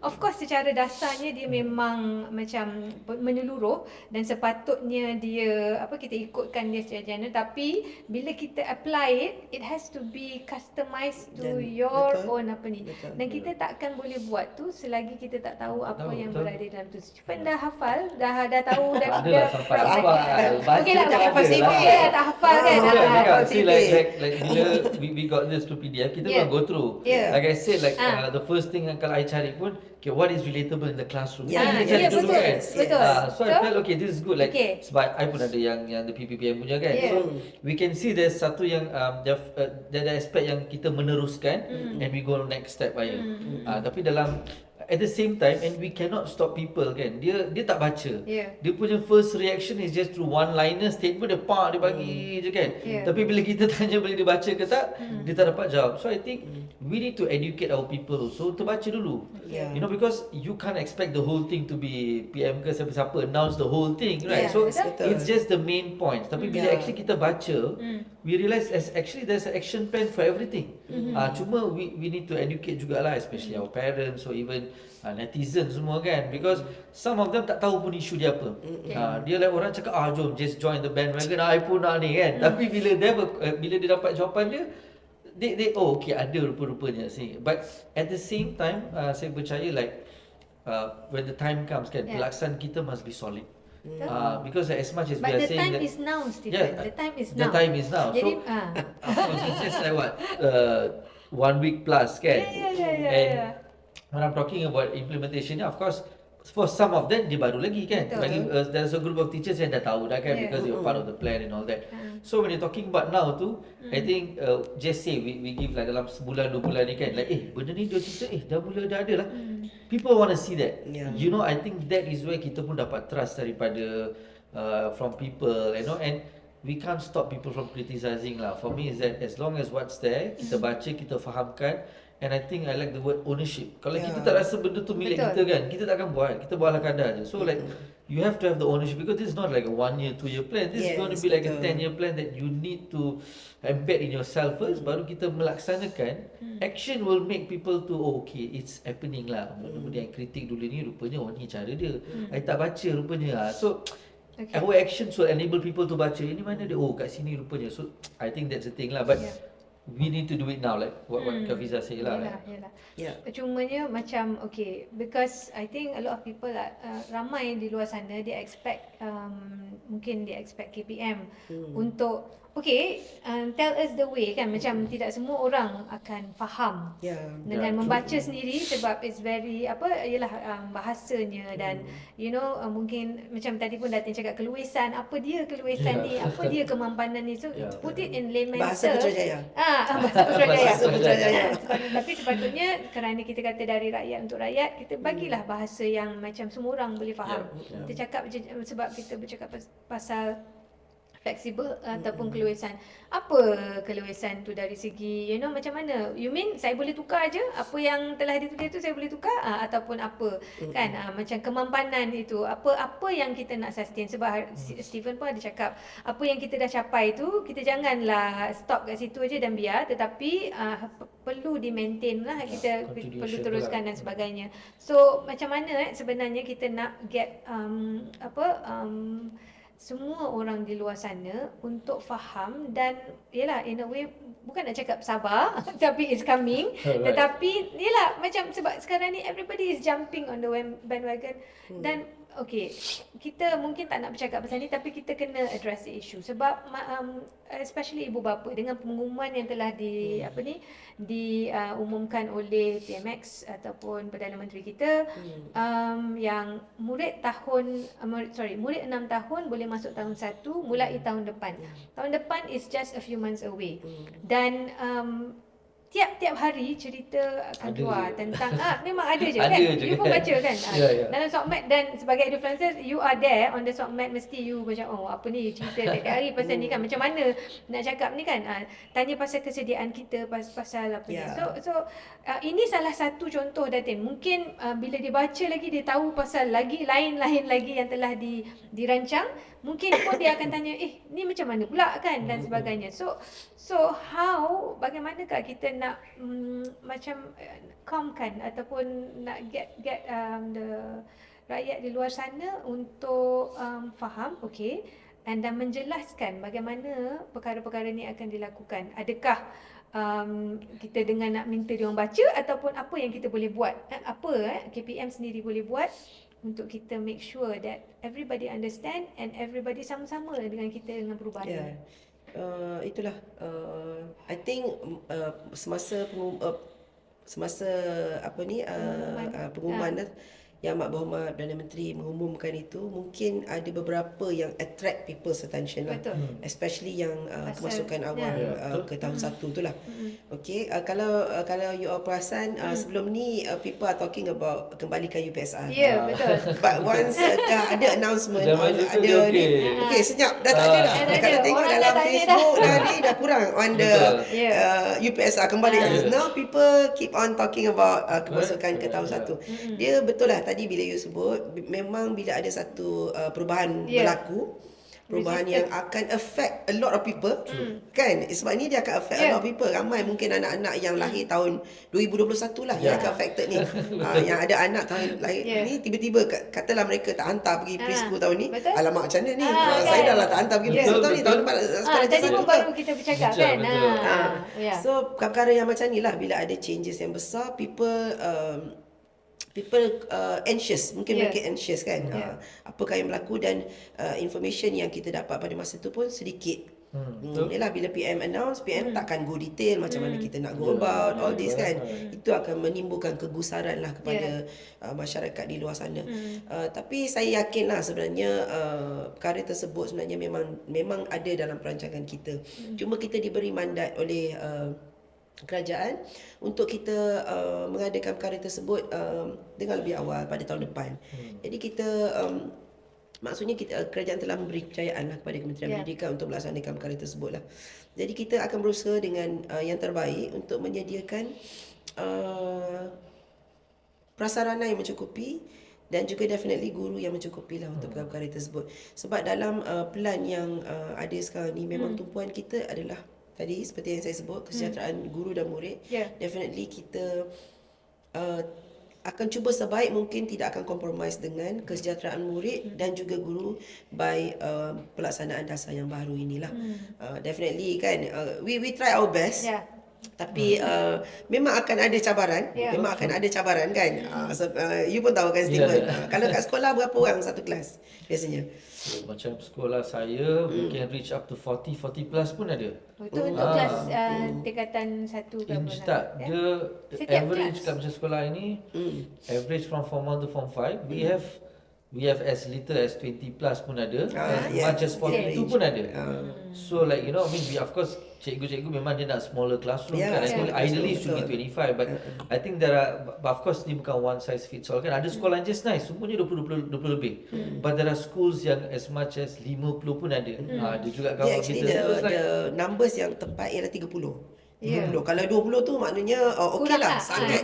[SPEAKER 1] of course secara dasarnya dia memang macam menyeluruh dan sepatutnya dia kita ikutkan dia secara general, tapi bila kita apply it has to be customized to your own dan kita takkan boleh buat tu selagi kita tak tahu apa yang berada dalam tu. Stephen dah hafal, dah tahu dah
[SPEAKER 3] sampai hafal.
[SPEAKER 1] Okey lah, tak hafal tak hafal kan.
[SPEAKER 3] See like bila we got this to PDF, kita pun go through. Like I said, like the first thing kalau I cari pun, what is relatable in the classroom?
[SPEAKER 1] Betul.
[SPEAKER 3] So I felt okay, this is good. Like sebab I pun ada yang the PPPM punya kan. So we can see there's satu yang ada aspek yang kita meneruskan and we go next step aja. Tapi dalam at the same time, and we cannot stop people kan, dia tak baca, dia punya first reaction is just through one liner statement, dia bagi je kan. Tapi bila kita tanya boleh dia baca ke tak, dia tak dapat jawab. So I think we need to educate our people also to baca dulu, because you can't expect the whole thing to be PM ke siapa-siapa announce the whole thing, right? So it's just the main points. Tapi bila actually kita baca, we realize actually there's an action plan for everything. Cuma we need to educate jugalah, especially our parents or even netizen semua kan, because some of them tak tahu pun isu dia apa. Dia like orang cakap jom just join the bandwagon, I pun nak ni kan. Tapi bila dia dapat jawapan dia, they okay, ada rupa-rupanya sih. But at the same time, saya percaya like when the time comes kan, pelaksanaan kita must be solid. Because as much as we are saying that
[SPEAKER 1] the time is now, Stephen. The time is now.
[SPEAKER 3] The time is now.
[SPEAKER 1] Jadi,
[SPEAKER 3] So of course it's just like what 1 week plus kan. And when I'm talking about implementation, of course for some of them dia baru lagi kan.
[SPEAKER 1] Betul.
[SPEAKER 3] Bagi there's a group of teachers yang dah tahu dah kan,
[SPEAKER 1] Yeah.
[SPEAKER 3] because they were part of the plan and all that. So when you're talking about now tu, I think just say we give like dalam sebulan 2 bulan ni kan, like benda ni dia cerita dah mula dah ada lah. People want to see that.
[SPEAKER 2] Yeah.
[SPEAKER 3] You know, I think that is where kita pun dapat trust daripada from people, you know, and we can't stop people from criticizing lah. For me is that as long as what's there, kita baca, kita fahamkan. And I think I like the word ownership. Kalau kita tak rasa benda tu milik kita kan, kita tak akan buat. Kita buat ala kadar je. So like, you have to have the ownership, because this is not like a 1 year, 2 year plan. This is going to be like a 10 year plan that you need to embed in yourself first. Baru kita melaksanakan. Action will make people to, okay, it's happening lah. Benda yang kritik dulu ni, rupanya ni cara dia. I tak baca rupanya. So, our actions will enable people to baca. Ini mana dia? Kat sini rupanya. So, I think that's the thing lah. But we need to do it now, like what Kafiza say lah.
[SPEAKER 1] Yelah.
[SPEAKER 2] Yeah.
[SPEAKER 1] Cumanya macam okay, because I think a lot of people ramai di luar sana dia expect mungkin dia expect KPM untuk tell us the way kan, macam tidak semua orang akan faham dengan membaca sendiri, sebab it's very bahasanya dan you know mungkin macam tadi pun Datin cakap keluisan, apa dia keluisan ni, apa dia kemampanan ni, so put it in layman
[SPEAKER 2] Bahasa Putrajaya.
[SPEAKER 1] Bahasa Putrajaya.
[SPEAKER 2] Bahasa Putrajaya.
[SPEAKER 1] Tapi sepatutnya kerana kita kata dari rakyat untuk rakyat, kita bagilah bahasa yang macam semua orang boleh faham. Kita cakap sebab kita bercakap pasal fleksibel ataupun keluisan. Apa keluisan tu dari segi, you know, macam mana? You mean saya boleh tukar je apa yang telah ditulis tu, saya boleh tukar ataupun apa kan? Macam kemampanan itu, apa yang kita nak sustain, sebab Stephen pun ada cakap apa yang kita dah capai tu kita janganlah stop kat situ aja dan biar, tetapi perlu di maintain lah, kita perlu teruskan dan sebagainya. So macam mana sebenarnya kita nak get semua orang di luar sana untuk faham dan yalah, in a way bukan nak cakap sabar tapi it's coming. Tetapi yalah, macam sebab sekarang ni everybody is jumping on the bandwagon dan okay, kita mungkin tak nak bercakap pasal ni tapi kita kena address the issue sebab especially ibu bapa dengan pengumuman yang telah diumumkan oleh PMX ataupun Perdana Menteri kita yang murid 6 tahun boleh masuk tahun 1 mulai tahun depan. Tahun depan is just a few months away. Dan tiap-tiap hari cerita akan keluar tentang memang ada je kan, you pun baca kan dalam Sokmed, dan sebagai influencer you are there on the Sokmed, mesti you macam apa ni cerita tiap hari pasal ni kan, macam mana nak cakap ni kan, tanya pasal kesediaan kita pasal apa ni. So ini salah satu contoh Datin, mungkin bila dia baca lagi dia tahu pasal lagi lain lagi yang telah dirancang, mungkin pun dia akan tanya ni macam mana pula kan dan sebagainya. So bagaimanakah kita nak macam calmkan ataupun nak get the rakyat di luar sana untuk faham dan menjelaskan bagaimana perkara-perkara ni akan dilakukan. Adakah kita dengan nak minta dia orang baca ataupun apa yang kita boleh buat, KPM sendiri boleh buat untuk kita make sure that everybody understand and everybody sama-sama dengan kita dengan perubahan ini.
[SPEAKER 2] Itulah I think semasa pengumuman yang Mak Berhormat Perdana Menteri mengumumkan itu, mungkin ada beberapa yang attract people's attention lah. Especially yang kemasukan awal ke tahun 1 tu lah. Okay, kalau you all perasan sebelum ni people are talking about kembalikan UPSR.
[SPEAKER 1] Betul.
[SPEAKER 2] But once dah ada announcement, ada ni, senyap dah tak ada dah. Kalau tengok dalam Facebook dah kurang on the UPSR kembali. Now people keep on talking about kemasukan ke tahun 1. Dia betul lah tadi bila you sebut, memang bila ada satu perubahan berlaku, perubahan yang akan affect a lot of people kan, sebab ni dia akan affect a lot of people. Ramai mungkin anak-anak yang lahir tahun 2021 lah yang akan affected ni. Yang ada anak tahun lahir ni, tiba-tiba katalah mereka tak hantar pergi preschool tahun ni. Alamak, macam mana ni, saya dah lah tak hantar pergi preschool tahun ni, tahun depan sekolah
[SPEAKER 1] tadi pun baru kita bercakap kan.
[SPEAKER 2] So perkara yang macam ni lah, bila ada changes yang besar, people anxious, mungkin mereka anxious kan, apakah yang berlaku, dan information yang kita dapat pada masa tu pun sedikit Yelah bila PM announce, PM takkan go detail macam mana kita nak go about all this kan. Itu akan menimbulkan kegusaran lah kepada masyarakat di luar sana. Tapi saya yakin lah sebenarnya perkara tersebut sebenarnya memang ada dalam perancangan kita. Cuma kita diberi mandat oleh kerajaan untuk kita mengadakan perkara tersebut dengan lebih awal pada tahun depan. Jadi kita maksudnya kerajaan telah memberi kepercayaan lah kepada Kementerian Pendidikan untuk melaksanakan perkara tersebut lah. Jadi kita akan berusaha dengan yang terbaik untuk menyediakan prasarana yang mencukupi dan juga definitely guru yang mencukupi lah untuk perkara-perkara tersebut. Sebab dalam plan yang ada sekarang ni memang tumpuan kita adalah tadi seperti yang saya sebut, kesejahteraan guru dan murid. Definitely kita akan cuba sebaik mungkin tidak akan compromise dengan kesejahteraan murid dan juga guru by pelaksanaan dasar yang baru inilah. Definitely kan, we try our best. Tapi memang akan ada cabaran. Memang akan ada cabaran kan. You pun tahu kan Stephen. Kalau kat sekolah berapa orang satu kelas biasanya?
[SPEAKER 3] So, macam sekolah saya we can reach up to 40 plus pun ada.
[SPEAKER 1] Itu untuk kelas tingkatan 1 ke apa?
[SPEAKER 3] Tak, dia
[SPEAKER 1] Setiap
[SPEAKER 3] average
[SPEAKER 1] kelas.
[SPEAKER 3] kat macam sekolah ini average from form 1 to form 5 we have as little as 20 plus pun ada, as much as 42 pun ada. So like you know, I mean we of course cikgu-cikgu memang dia nak smaller classroom kan. Ideally should be 25 but I think there are, but of course ni bukan one size fits all kan. Ada sekolah yang just nice semuanya 20 lebih. But there are schools yang as much as 50 pun ada. Dia juga kawan
[SPEAKER 2] Actually
[SPEAKER 3] kita.
[SPEAKER 2] the numbers yang tepat ialah 30. 30. Kalau 20 tu maknanya okey lah. Sangat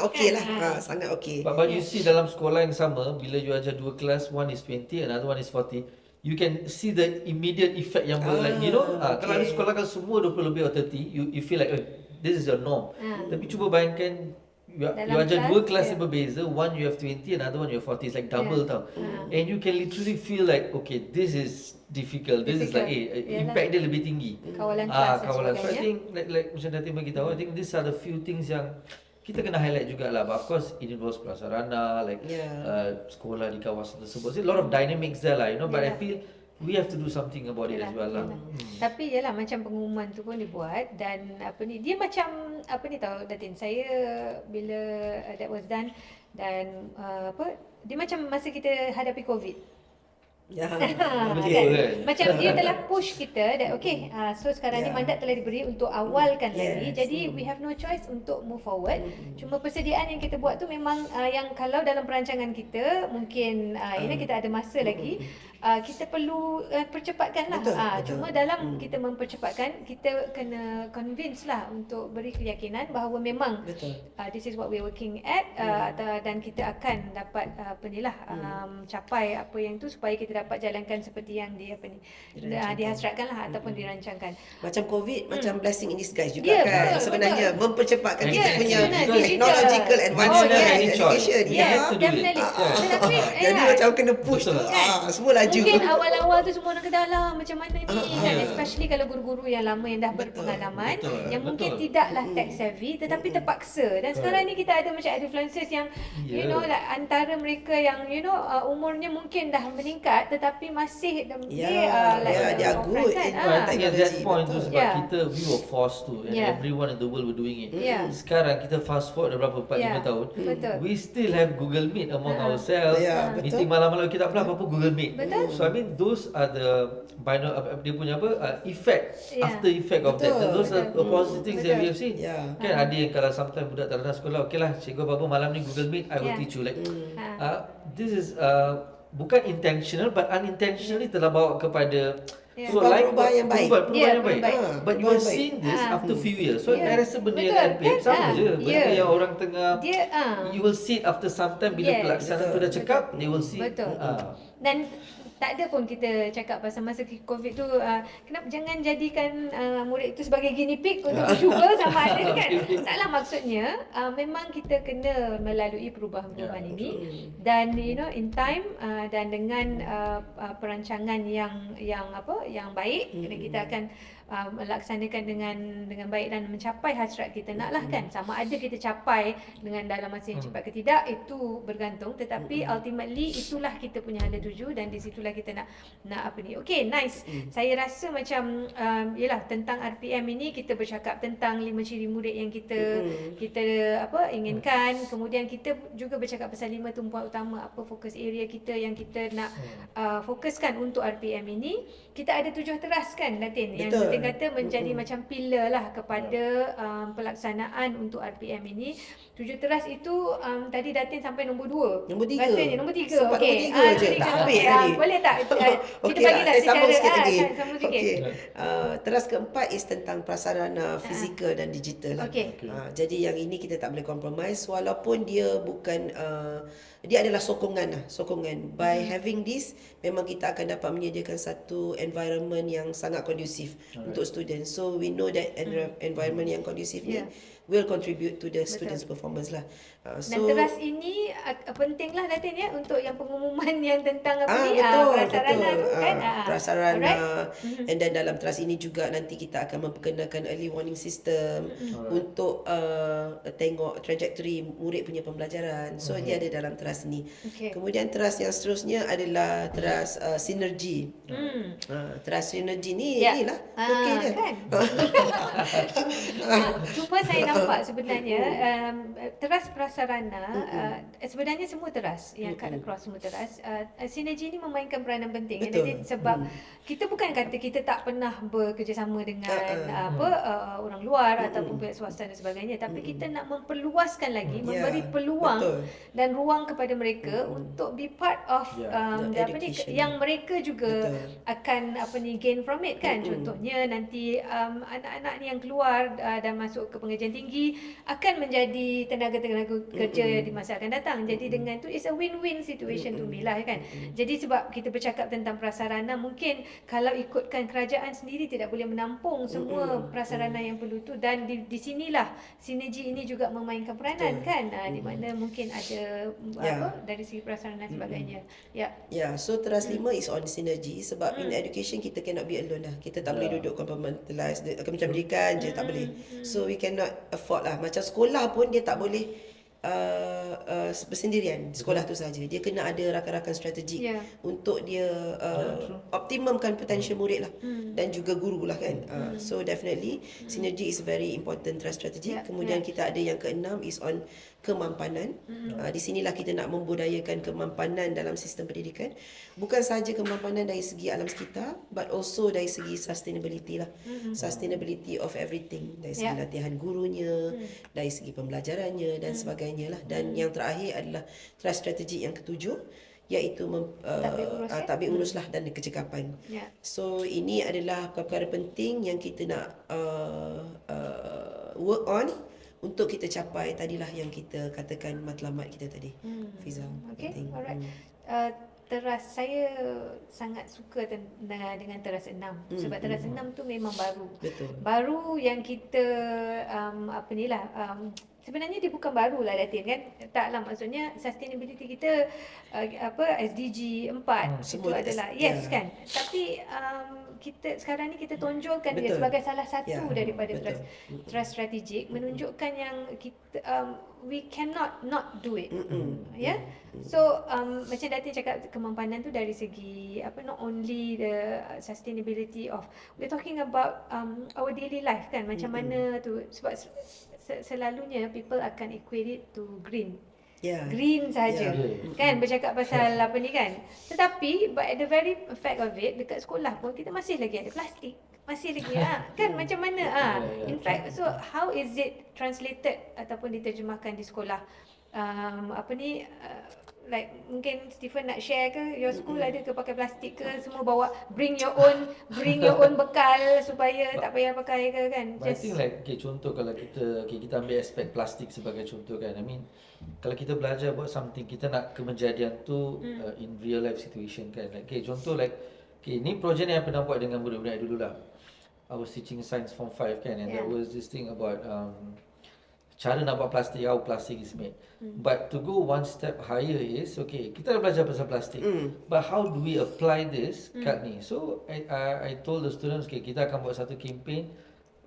[SPEAKER 2] okey lah. Sangat okey.
[SPEAKER 3] But you see dalam sekolah yang sama, bila you ajar 2 kelas, one is 20, another one is 40, you can see the immediate effect yang like you know, kalau ada sekolah kalau semua 20 lebih atau 30, you feel like this is your norm. Tapi cuba bayangkan you ajar 2 kelas yang berbeza, one you have 20, another one you have 40, it's like double tau. And you can literally feel like okay, this is difficult. This is like impact dia lebih tinggi.
[SPEAKER 1] Kawalan kelas dan
[SPEAKER 3] kawalan. So I
[SPEAKER 1] sebagainya.
[SPEAKER 3] think like macam Datin bagi tahu, I think these are the few things yang kita kena highlight jugalah. But of course it involves prasarana, like sekolah di kawasan tersebut. So a lot of dynamics there lah, you know. But I feel we have to do something about it as well lah.
[SPEAKER 1] Tapi yalah macam pengumuman tu pun dibuat dan apa ni, dia macam apa ni tahu Datin, saya bila that was done dan dia macam masa kita hadapi COVID.
[SPEAKER 3] Betul
[SPEAKER 1] Kan?
[SPEAKER 3] kan?
[SPEAKER 1] Macam dia telah push kita that okay, so sekarang ni mandat telah diberi untuk awalkan lagi, jadi we have no choice untuk move forward. Cuma persediaan yang kita buat tu memang yang kalau dalam perancangan kita mungkin ini kita ada masa lagi, kita perlu percepatkan lah. Cuma dalam kita mempercepatkan, kita kena convince lah untuk beri keyakinan bahawa memang this is what we are working at, dan kita akan dapat capai apa yang tu supaya kita dapat jalankan seperti yang dihasratkan lah ataupun dirancangkan.
[SPEAKER 2] Macam COVID macam blessing in disguise juga kan. Sebenarnya mempercepatkan kita punya
[SPEAKER 1] sebenarnya,
[SPEAKER 2] technological advancement education.
[SPEAKER 1] Definitely. Tetapi
[SPEAKER 2] Jadi macam kena push tu. Semua laju.
[SPEAKER 1] mungkin awal-awal tu semua orang kata alah macam mana ni kan, especially kalau guru-guru yang lama yang dah berpengalaman yang mungkin tidaklah tech savvy tetapi terpaksa. Dan sekarang ni kita ada macam influencers yang you know like antara mereka yang you know umurnya mungkin dah meningkat tetapi masih
[SPEAKER 2] they are good in
[SPEAKER 3] I think at that point tu sebab
[SPEAKER 1] Yeah.
[SPEAKER 3] kita we were forced to and everyone in the world were doing it.
[SPEAKER 1] Sekarang
[SPEAKER 3] kita fast forward dah berapa 4-5 tahun.
[SPEAKER 1] Betul.
[SPEAKER 3] We still have Google Meet among ourselves. Meeting malam-malam kita tak apa Google Meet. So I mean those are the dia punya effect, after effect of that. And those are the positive things that we have seen. Kan ada yang kalau sometimes budak tak datang sekolah, okay lah cikgu apa malam ni Google Meet, I will teach you. Like this is bukan intentional but unintentionally telah bawa kepada
[SPEAKER 2] perubahan yang baik.
[SPEAKER 3] Perubahan yang baik. But you are seeing this after few years. So saya rasa benda yang unpaid sama je. Benda yang orang tengah you will see it after some time bila pelaksanaan tu dah cakap, they will see.
[SPEAKER 1] Betul. Dan tak ada pun kita cakap pasal masa COVID tu kenapa jangan jadikan murid itu sebagai guinea pig untuk cuba sama ada kan. Taklah maksudnya memang kita kena melalui perubahan-perubahan ini dan you know in time dan dengan perancangan yang baik kita akan melaksanakan dengan baik dan mencapai hasrat kita nak lah kan. Sama ada kita capai dengan dalam masa yang cepat ke tidak, itu bergantung, tetapi ultimately itulah kita punya hala tuju dan di situlah kita nak apa ni. Okay, nice. Saya rasa macam yalah, tentang RPM ini kita bercakap tentang 5 ciri murid yang kita inginkan. Kemudian kita juga bercakap pasal 5 tumpuan utama, apa fokus area kita yang kita nak fokuskan untuk RPM ini. Kita ada 7 teras kan Datin, yang kita kata menjadi macam pillar lah kepada pelaksanaan untuk RPM ini. 7 teras itu tadi Datin sampai nombor 2.
[SPEAKER 2] Nombor 3.
[SPEAKER 1] Rasanya nombor 3.
[SPEAKER 2] Sempat
[SPEAKER 1] Okey.
[SPEAKER 2] nombor 3 je. Tak ambil tadi.
[SPEAKER 1] Boleh tak? Kita
[SPEAKER 2] Okey
[SPEAKER 1] bagi
[SPEAKER 2] lah, saya sambung sikit lagi.
[SPEAKER 1] sambung sikit.
[SPEAKER 2] Okey. Teras keempat is tentang prasarana fizikal dan digital lah.
[SPEAKER 1] Okey.
[SPEAKER 2] Jadi yang ini kita tak boleh compromise, walaupun dia bukan dia adalah sokongan. By having this, memang kita akan dapat menyediakan satu environment yang sangat kondusif untuk students. So we know that environment yang kondusif ni will contribute to the students' performance lah.
[SPEAKER 1] Dan teras ini penting lah Datin ya, untuk yang pengumuman yang tentang
[SPEAKER 2] betul,
[SPEAKER 1] prasarana tu kan.
[SPEAKER 2] Prasarana. And then dalam teras ini juga nanti kita akan memperkenalkan early warning system untuk tengok trajectory murid punya pembelajaran. So dia ada dalam teras ni. Kemudian teras yang seterusnya adalah teras sinergi. Teras sinergi ni inilah okey dia.
[SPEAKER 1] Kan? Cuma saya nampak sebenarnya teras prasarana sebenarnya semua teras yang cut across semua teras, sinergi ni memainkan peranan penting. Sebab kita bukan kata kita tak pernah bekerjasama dengan orang luar ataupun pihak swasta dan sebagainya, tapi kita nak memperluaskan lagi, memberi peluang dan ruang kepada mereka untuk be part of yang mereka juga akan gain from it kan. Contohnya nanti anak-anak ni yang keluar dan masuk ke pengajian tinggi akan menjadi tenaga-tenaga kerja di masa akan datang. Jadi dengan tu it's a win-win situation to me lah kan. Jadi sebab kita bercakap tentang prasarana, mungkin kalau ikutkan kerajaan sendiri tidak boleh menampung semua prasarana yang perlu tu, dan di sinilah sinergi ini juga memainkan peranan kan. Di mana mungkin ada dari segi prasarana dan sebagainya.
[SPEAKER 2] So teras 5 is on sinergi, sebab in education kita cannot be alone lah. Kita tak boleh duduk compartmentalize macam pendidikan je, tak boleh. So we cannot afford lah. Macam sekolah pun dia tak boleh bersendirian, sekolah tu saja. Dia kena ada rakan-rakan strategik untuk dia optimumkan potential murid lah, dan juga guru lah kan. So definitely synergy is very important trust strategy. Kemudian kita ada yang keenam is on kemampanan. Di sinilah kita nak membudayakan kemampanan dalam sistem pendidikan. Bukan sahaja kemampanan dari segi alam sekitar, but also dari segi sustainability lah. Sustainability of everything. Dari segi latihan gurunya, dari segi pembelajarannya dan sebagainya lah. Dan yang terakhir adalah trust strategy yang ketujuh, iaitu tadbir urus lah dan kecekapan. So ini adalah perkara penting yang kita nak work on untuk kita capai tadilah yang kita katakan matlamat kita tadi. Fiza.
[SPEAKER 1] Okay, alright. Teras saya sangat suka dengan teras 6 sebab teras 6 tu memang baru. Baru yang kita sebenarnya dia bukan baru lah Datin kan. Taklah, maksudnya sustainability kita SDG 4 itu adalah kan. Tapi kita sekarang ni kita tonjolkan dia sebagai salah satu daripada trust strategik, menunjukkan yang kita we cannot not do it. So macam Datin cakap, kemampanan tu dari segi not only the sustainability of, we're talking about our daily life kan, macam mana tu, sebab selalunya people akan equate it to green. Green saja kan, bercakap pasal apa ni kan. Tetapi but at the very fact of it, dekat sekolah pun kita masih lagi ada plastik, masih lagi kan, macam mana in fact, so how is it translated ataupun diterjemahkan di sekolah? Like mungkin Stephen nak share ke, your school ada ke pakai plastik ke, semua bawa bring your own bekal supaya tak payah pakai ke kan.
[SPEAKER 3] I think like contoh kalau kita ambil aspek plastik sebagai contoh kan, I mean kalau kita belajar buat something, kita nak kejadian tu in real life situation kan. Like contoh like ni projek ni yang pernah buat dengan budak-budak dulu lah. I was teaching science form 5 kan, and there was this thing about cara nak buat plastik, how plastic is made. But to go one step higher is, okay, kita dah belajar pasal plastik, but how do we apply this kat ni? So I told the students, okay, kita akan buat satu campaign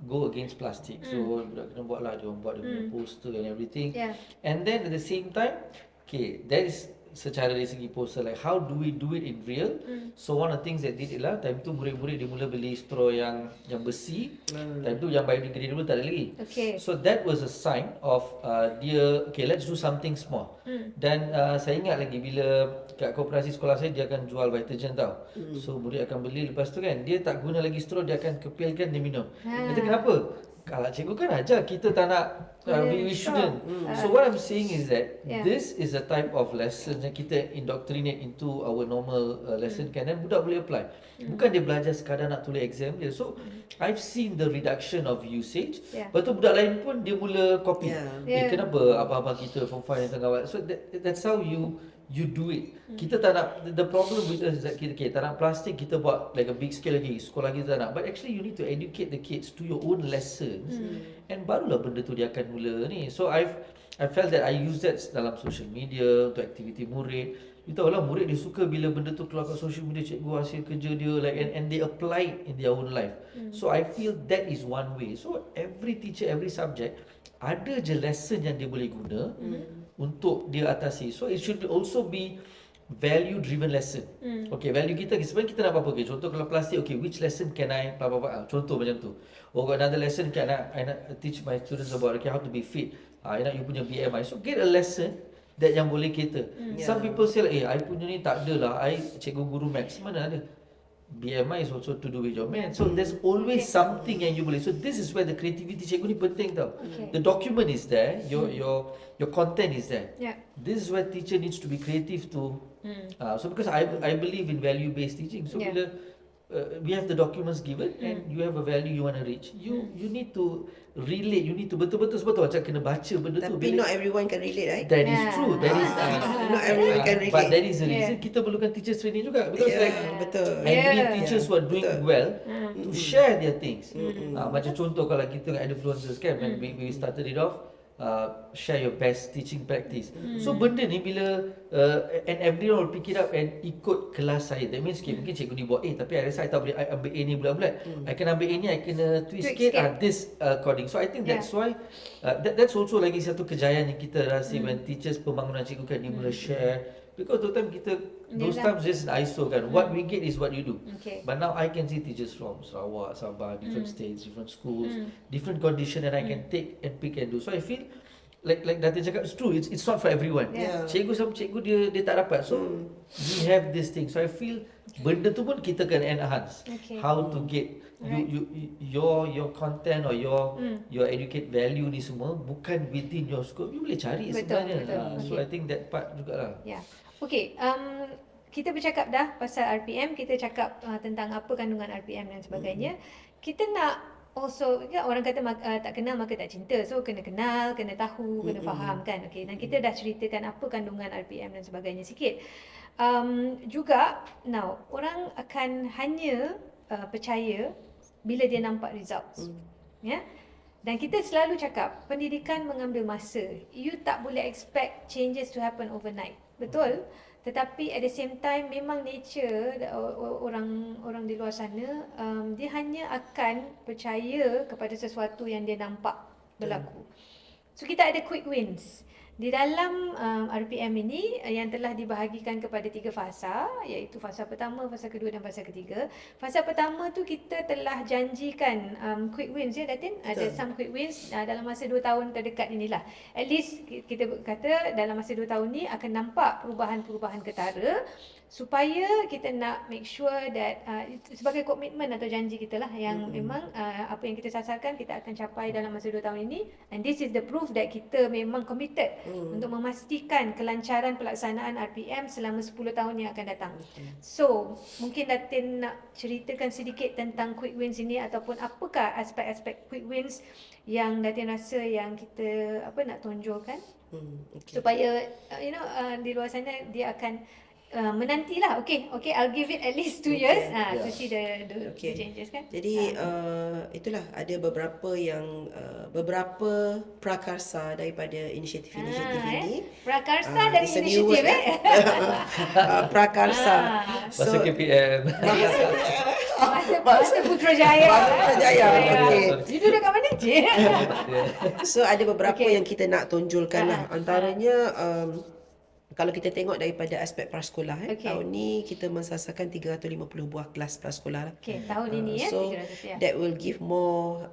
[SPEAKER 3] go against plastic. So budak kena buat lah, dia orang buat dia punya poster and everything.
[SPEAKER 1] Yeah.
[SPEAKER 3] And then at the same time, okay, that is secara dari segi poster, like how do we do it in real? So one of the things that did ialah time tu murid-murid dia mula beli straw yang besi. Time tu yang biodegradable tak ada lagi.
[SPEAKER 1] Okay.
[SPEAKER 3] So that was a sign of dia, okay, let's do something small. Dan saya ingat lagi bila kat koperasi sekolah saya dia akan jual Vitagen tau. So murid akan beli, lepas tu kan dia tak guna lagi straw, dia akan kepilkan, dia minum. Kata kenapa? Kalau cikgu kan ajar kita tak nak we shouldn't. So what I'm saying is that this is a type of lesson yang kita indoctrinate into our normal lesson kan, dan budak boleh apply. Bukan dia belajar sekadar nak tulis exam je. So I've seen the reduction of usage. Lepas tu budak lain pun dia mula copy. Kenapa abang-abang kita form 5 yang tengah buat. So that's how you do it. Kita tak nak, the problem with us is that kita tak nak plastik, kita buat like a big scale lagi, sekolah kita tak nak. But actually you need to educate the kids to your own lessons, and barulah benda tu dia akan mula ni. So I felt that I use that dalam social media untuk aktiviti murid. You tahu lah murid dia suka bila benda tu keluar kat social media, cikgu hasil kerja dia like and they apply it in their own life. So I feel that is one way. So every teacher, every subject ada je lesson yang dia boleh guna untuk dia atasi. So it should also be value driven lesson. Okay, value kita sebenarnya kita nak apa-apa. Okay, contoh kalau plastik, okay, which lesson can I contoh macam tu. Or another lesson can I nak teach my students about, okay, how to be fit. You punya BMI. So get a lesson that yang boleh cater. Some people say like, I punya ni tak ada lah, I cikgu guru maths. Mana ada? BMI is also to do with your math. So there's always something yang you boleh. So this is where the creativity cikgu ni penting tau. The document is there, your content is there. This is where teacher needs to be creative to. So because I believe in value based teaching. So bila we have the documents given and you have a value you want to reach, you need to relate, you need to betul-betul sebab tu macam kena baca benda tu.
[SPEAKER 2] Tapi not everyone can relate, right?
[SPEAKER 3] That is true. That is
[SPEAKER 2] Not everyone can relate.
[SPEAKER 3] but that is the reason kita perlukan teachers training juga, because like
[SPEAKER 2] betul.
[SPEAKER 3] I need teachers who are doing well to share their things. Macam contoh kalau kita dengan influencers kan, when we started it off, share your best teaching practice. So benda ni bila and everyone will pick it up and ikut kelas saya. That means mungkin cikgu ni buat A, tapi I rasa I tak boleh I ambil A ni bulat-bulat. I kena ambil A ni, I kena twist sikit this coding. So I think that's why that's also lagi satu kejayaan yang kita rasa when teachers pembangunan cikgu kan, dia mula share. Because those time those times just in ISO kan, what we get is what you do. But now I can see teachers from Sarawak, Sabah, different states, different schools, different condition, and I can take and pick and do. So I feel like Datin cakap, it's true. It's not for everyone. Cikgu sama cikgu dia tak dapat. So we have this thing. So I feel benda tu pun kita kena enhance. How to get your content or your educate value ni semua bukan within your scope. You boleh cari sebenarnya. So I think that part jugalah.
[SPEAKER 1] Okay, kita bercakap dah pasal RPM, kita cakap tentang apa kandungan RPM dan sebagainya. Kita nak also, kan orang kata tak kenal maka tak cinta. So kena kenal, kena tahu, kena faham kan. Okay, dan kita dah ceritakan apa kandungan RPM dan sebagainya sikit. Juga, now, orang akan hanya percaya bila dia nampak results. Dan kita selalu cakap, pendidikan mengambil masa. You tak boleh expect changes to happen overnight. Betul? Tetapi at the same time, memang nature orang di luar sana, dia hanya akan percaya kepada sesuatu yang dia nampak berlaku. So kita ada quick wins. Di dalam RPM ini yang telah dibahagikan kepada 3 fasa, iaitu fasa pertama, fasa kedua dan fasa ketiga. Fasa pertama tu kita telah janjikan quick wins ya Datin. Ada some quick wins dalam masa 2 tahun terdekat inilah. At least kita kata dalam masa 2 tahun ni akan nampak perubahan-perubahan ketara, supaya kita nak make sure that sebagai komitmen atau janji kita lah yang memang apa yang kita sasarkan kita akan capai dalam masa 2 tahun ini, and this is the proof that kita memang committed untuk memastikan kelancaran pelaksanaan RPM selama 10 tahun yang akan datang. So, mungkin Datin nak ceritakan sedikit tentang quick wins ini, ataupun apakah aspek-aspek quick wins yang Datin rasa yang kita nak tonjolkan supaya di luar sana dia akan menantilah. Okay, I'll give it at least 2 years to
[SPEAKER 3] Yeah.
[SPEAKER 1] see the
[SPEAKER 2] Okay.
[SPEAKER 1] changes kan.
[SPEAKER 2] Jadi itulah ada beberapa prakarsa daripada inisiatif-inisiatif ini.
[SPEAKER 1] Prakarsa dari
[SPEAKER 2] It's a new
[SPEAKER 1] inisiatif
[SPEAKER 2] word, prakarsa.
[SPEAKER 3] Bahasa KPM.
[SPEAKER 1] Bahasa Putrajaya.
[SPEAKER 2] Putrajaya, okey.
[SPEAKER 1] You duduk kat mana? Cik?
[SPEAKER 2] So ada beberapa
[SPEAKER 1] Okay.
[SPEAKER 2] yang kita nak tonjolkan lah. Antaranya kalau kita tengok daripada aspek prasekolah
[SPEAKER 1] Okay.
[SPEAKER 2] tahun ni kita mensasarkan 350 buah kelas prasekolah lah.
[SPEAKER 1] Okay, tahun ini ya,
[SPEAKER 2] So
[SPEAKER 1] 300 ya.
[SPEAKER 2] that will give more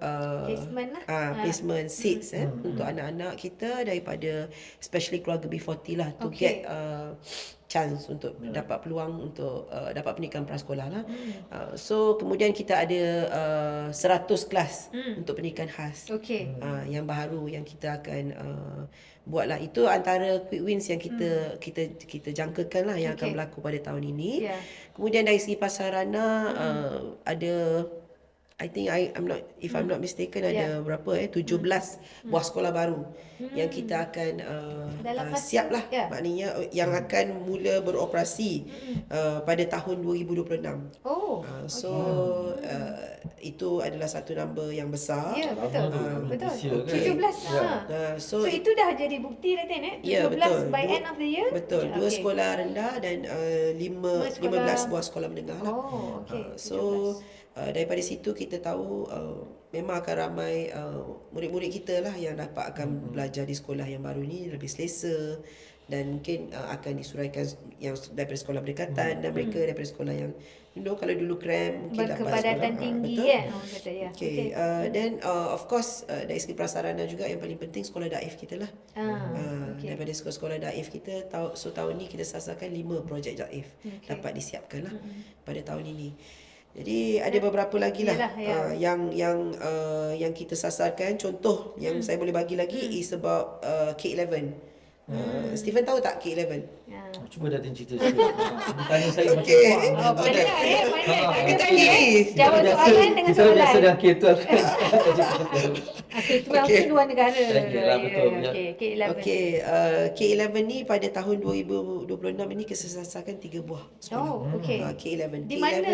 [SPEAKER 1] Placement lah.
[SPEAKER 2] placement seats untuk anak-anak kita daripada especially keluarga B40 lah to
[SPEAKER 1] Okay.
[SPEAKER 2] get chance untuk dapat peluang untuk dapat pendidikan prasekolah lah. So kemudian kita ada 100 kelas untuk pendidikan khas.
[SPEAKER 1] Okay.
[SPEAKER 2] Yang baru yang kita akan buatlah, itu antara quick wins yang kita jangkakan lah yang akan berlaku pada tahun ini.
[SPEAKER 1] Yeah.
[SPEAKER 2] Kemudian dari segi pasarana ada I think I'm not mistaken ada berapa 17 buah sekolah baru yang kita akan
[SPEAKER 1] Dalam masa-
[SPEAKER 2] siap lah, maknanya yang akan mula beroperasi pada tahun 2026.
[SPEAKER 1] Oh.
[SPEAKER 2] So itu adalah satu number yang besar.
[SPEAKER 1] Ya, betul. Betul.
[SPEAKER 3] This year kan?
[SPEAKER 1] 17.
[SPEAKER 2] So
[SPEAKER 1] So itu dah jadi bukti Datin 17
[SPEAKER 2] Ya, betul.
[SPEAKER 1] by end of the year?
[SPEAKER 2] Betul. Dua
[SPEAKER 1] Okay.
[SPEAKER 2] sekolah rendah dan 15 buah sekolah menengah lah.
[SPEAKER 1] Oh, okay.
[SPEAKER 2] So daripada situ kita tahu memang akan ramai murid-murid kita lah yang akan belajar di sekolah yang baru ni lebih selesa, dan mungkin akan disuraikan yang daripada sekolah berdekatan dan mereka daripada sekolah yang kalau dulu kram mungkin dapat
[SPEAKER 1] Berkepadatan
[SPEAKER 2] sekolah
[SPEAKER 1] tinggi
[SPEAKER 2] betul.
[SPEAKER 1] kan? Oh, betul ya.
[SPEAKER 2] Okay. Then of course dari segi prasarana juga yang paling penting sekolah daif kita lah. Daripada sekolah-sekolah daif kita tahun ni kita sasarkan 5 projek daif dapat disiapkan lah pada tahun ini. Jadi ada beberapa lagi lah yang kita sasarkan. Contoh yang saya boleh bagi lagi is about K11. Stephen tahu tak K11?
[SPEAKER 3] Cuba Datin cerita sikit. Tanya saya macam
[SPEAKER 2] Okey.
[SPEAKER 1] Oh, pandai pandai.
[SPEAKER 2] Kita ni.
[SPEAKER 1] Jawab soalan dengan
[SPEAKER 3] kita dah biasa
[SPEAKER 1] soalan.
[SPEAKER 3] dah K12.
[SPEAKER 1] K12 tu luar negara.
[SPEAKER 3] Yalah, betul.
[SPEAKER 1] Okay, K11.
[SPEAKER 2] Okey, K11 ni pada tahun 2026 ini kita sasarkan 3 buah sekolah.
[SPEAKER 1] Oh, okay.
[SPEAKER 2] K11.
[SPEAKER 1] Di mana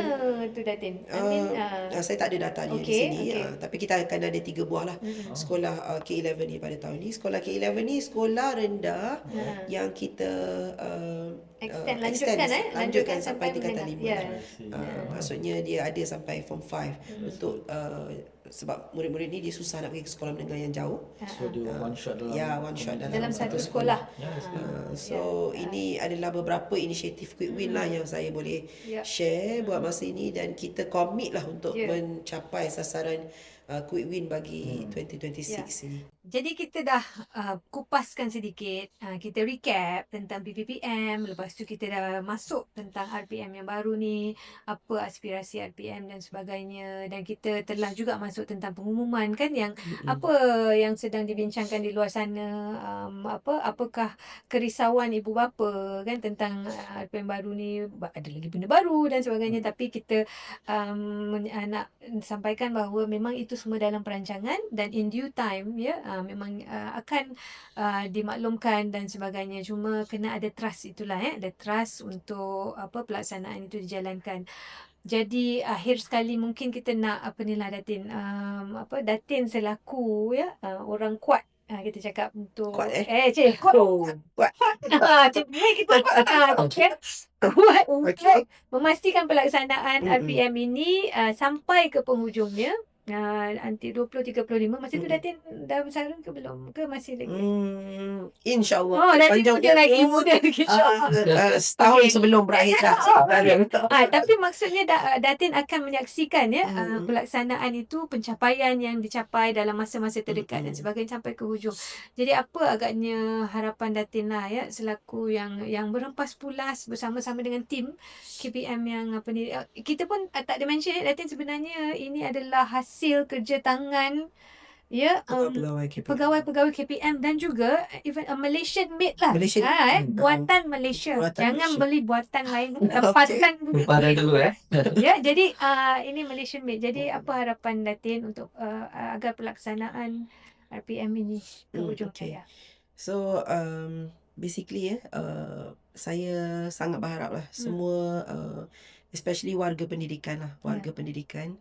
[SPEAKER 1] tu Datin? I mean,
[SPEAKER 2] Saya tak ada datanya di sini. Tapi kita akan ada 3 buah lah sekolah K11 ni pada tahun ni. Sekolah K11 ni sekolah rendah yang kita lanjutkan sampai tingkatan 5. Maksudnya dia ada sampai form 5 untuk sebab murid-murid ni dia susah nak pergi ke sekolah menengah yang jauh.
[SPEAKER 3] So dia one shot dalam
[SPEAKER 2] One shot
[SPEAKER 1] dalam satu sekolah.
[SPEAKER 2] So ini adalah beberapa inisiatif quick win lah yang saya boleh share buat masa ini, dan kita komit lah untuk mencapai sasaran quick win bagi 2026 ini.
[SPEAKER 1] Jadi kita dah kupaskan sedikit, kita recap tentang PPPM, lepas tu kita dah masuk tentang RPM yang baru ni, apa aspirasi RPM dan sebagainya, dan kita telah juga masuk tentang pengumuman kan yang apa yang sedang dibincangkan di luar sana, apakah kerisauan ibu bapa kan tentang RPM baru ni, ada lagi benda baru dan sebagainya, tapi kita nak sampaikan bahawa memang itu semua dalam perancangan dan in due time memang akan dimaklumkan dan sebagainya. Cuma kena ada trust itulah ada trust untuk pelaksanaan itu dijalankan. Jadi akhir sekali mungkin kita nak Datin Datin selaku orang kuat, kita cakap untuk
[SPEAKER 2] Kuat
[SPEAKER 1] kuat untuk memastikan pelaksanaan RPM ini sampai ke penghujungnya nanti 2035. Masa tu Datin dah bersalin ke belum? Ke masih lagi?
[SPEAKER 2] InsyaAllah.
[SPEAKER 1] Oh, Datin muda lagi insyaAllah.
[SPEAKER 2] Setahun sebelum berakhir dah.
[SPEAKER 1] Tapi maksudnya Datin akan menyaksikan pelaksanaan itu, pencapaian yang dicapai dalam masa-masa terdekat dan sebagainya sampai ke hujung. Jadi apa agaknya harapan Datin lah selaku yang berempas pulas bersama-sama dengan tim KPM yang kita pun tak ada mention Datin, sebenarnya ini adalah hasil kerja tangan pegawai-pegawai KPM dan juga even a Malaysian made lah. Buatan Malaysia. Jangan beli buatan lain, tempatkan
[SPEAKER 3] dulu
[SPEAKER 1] jadi ini Malaysian made. Jadi apa harapan Datin untuk agar pelaksanaan RPM ini ke hujung jaya?
[SPEAKER 2] So basically saya sangat berharap lah semua especially warga pendidikan lah, warga pendidikan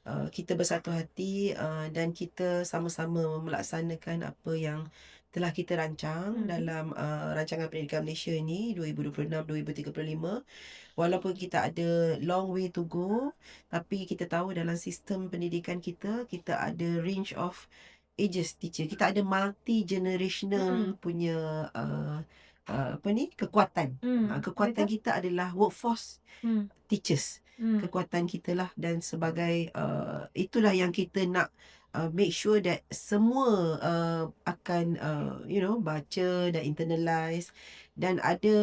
[SPEAKER 2] kita bersatu hati dan kita sama-sama melaksanakan apa yang telah kita rancang dalam rancangan pendidikan Malaysia ini 2026-2035. Walaupun kita ada long way to go, tapi kita tahu dalam sistem pendidikan kita ada range of ages teacher. Kita ada multi generational punya kekuatan. Kekuatan kita adalah workforce teachers. Kekuatan kita lah, dan sebagai itulah yang kita nak make sure that semua akan baca dan internalize dan ada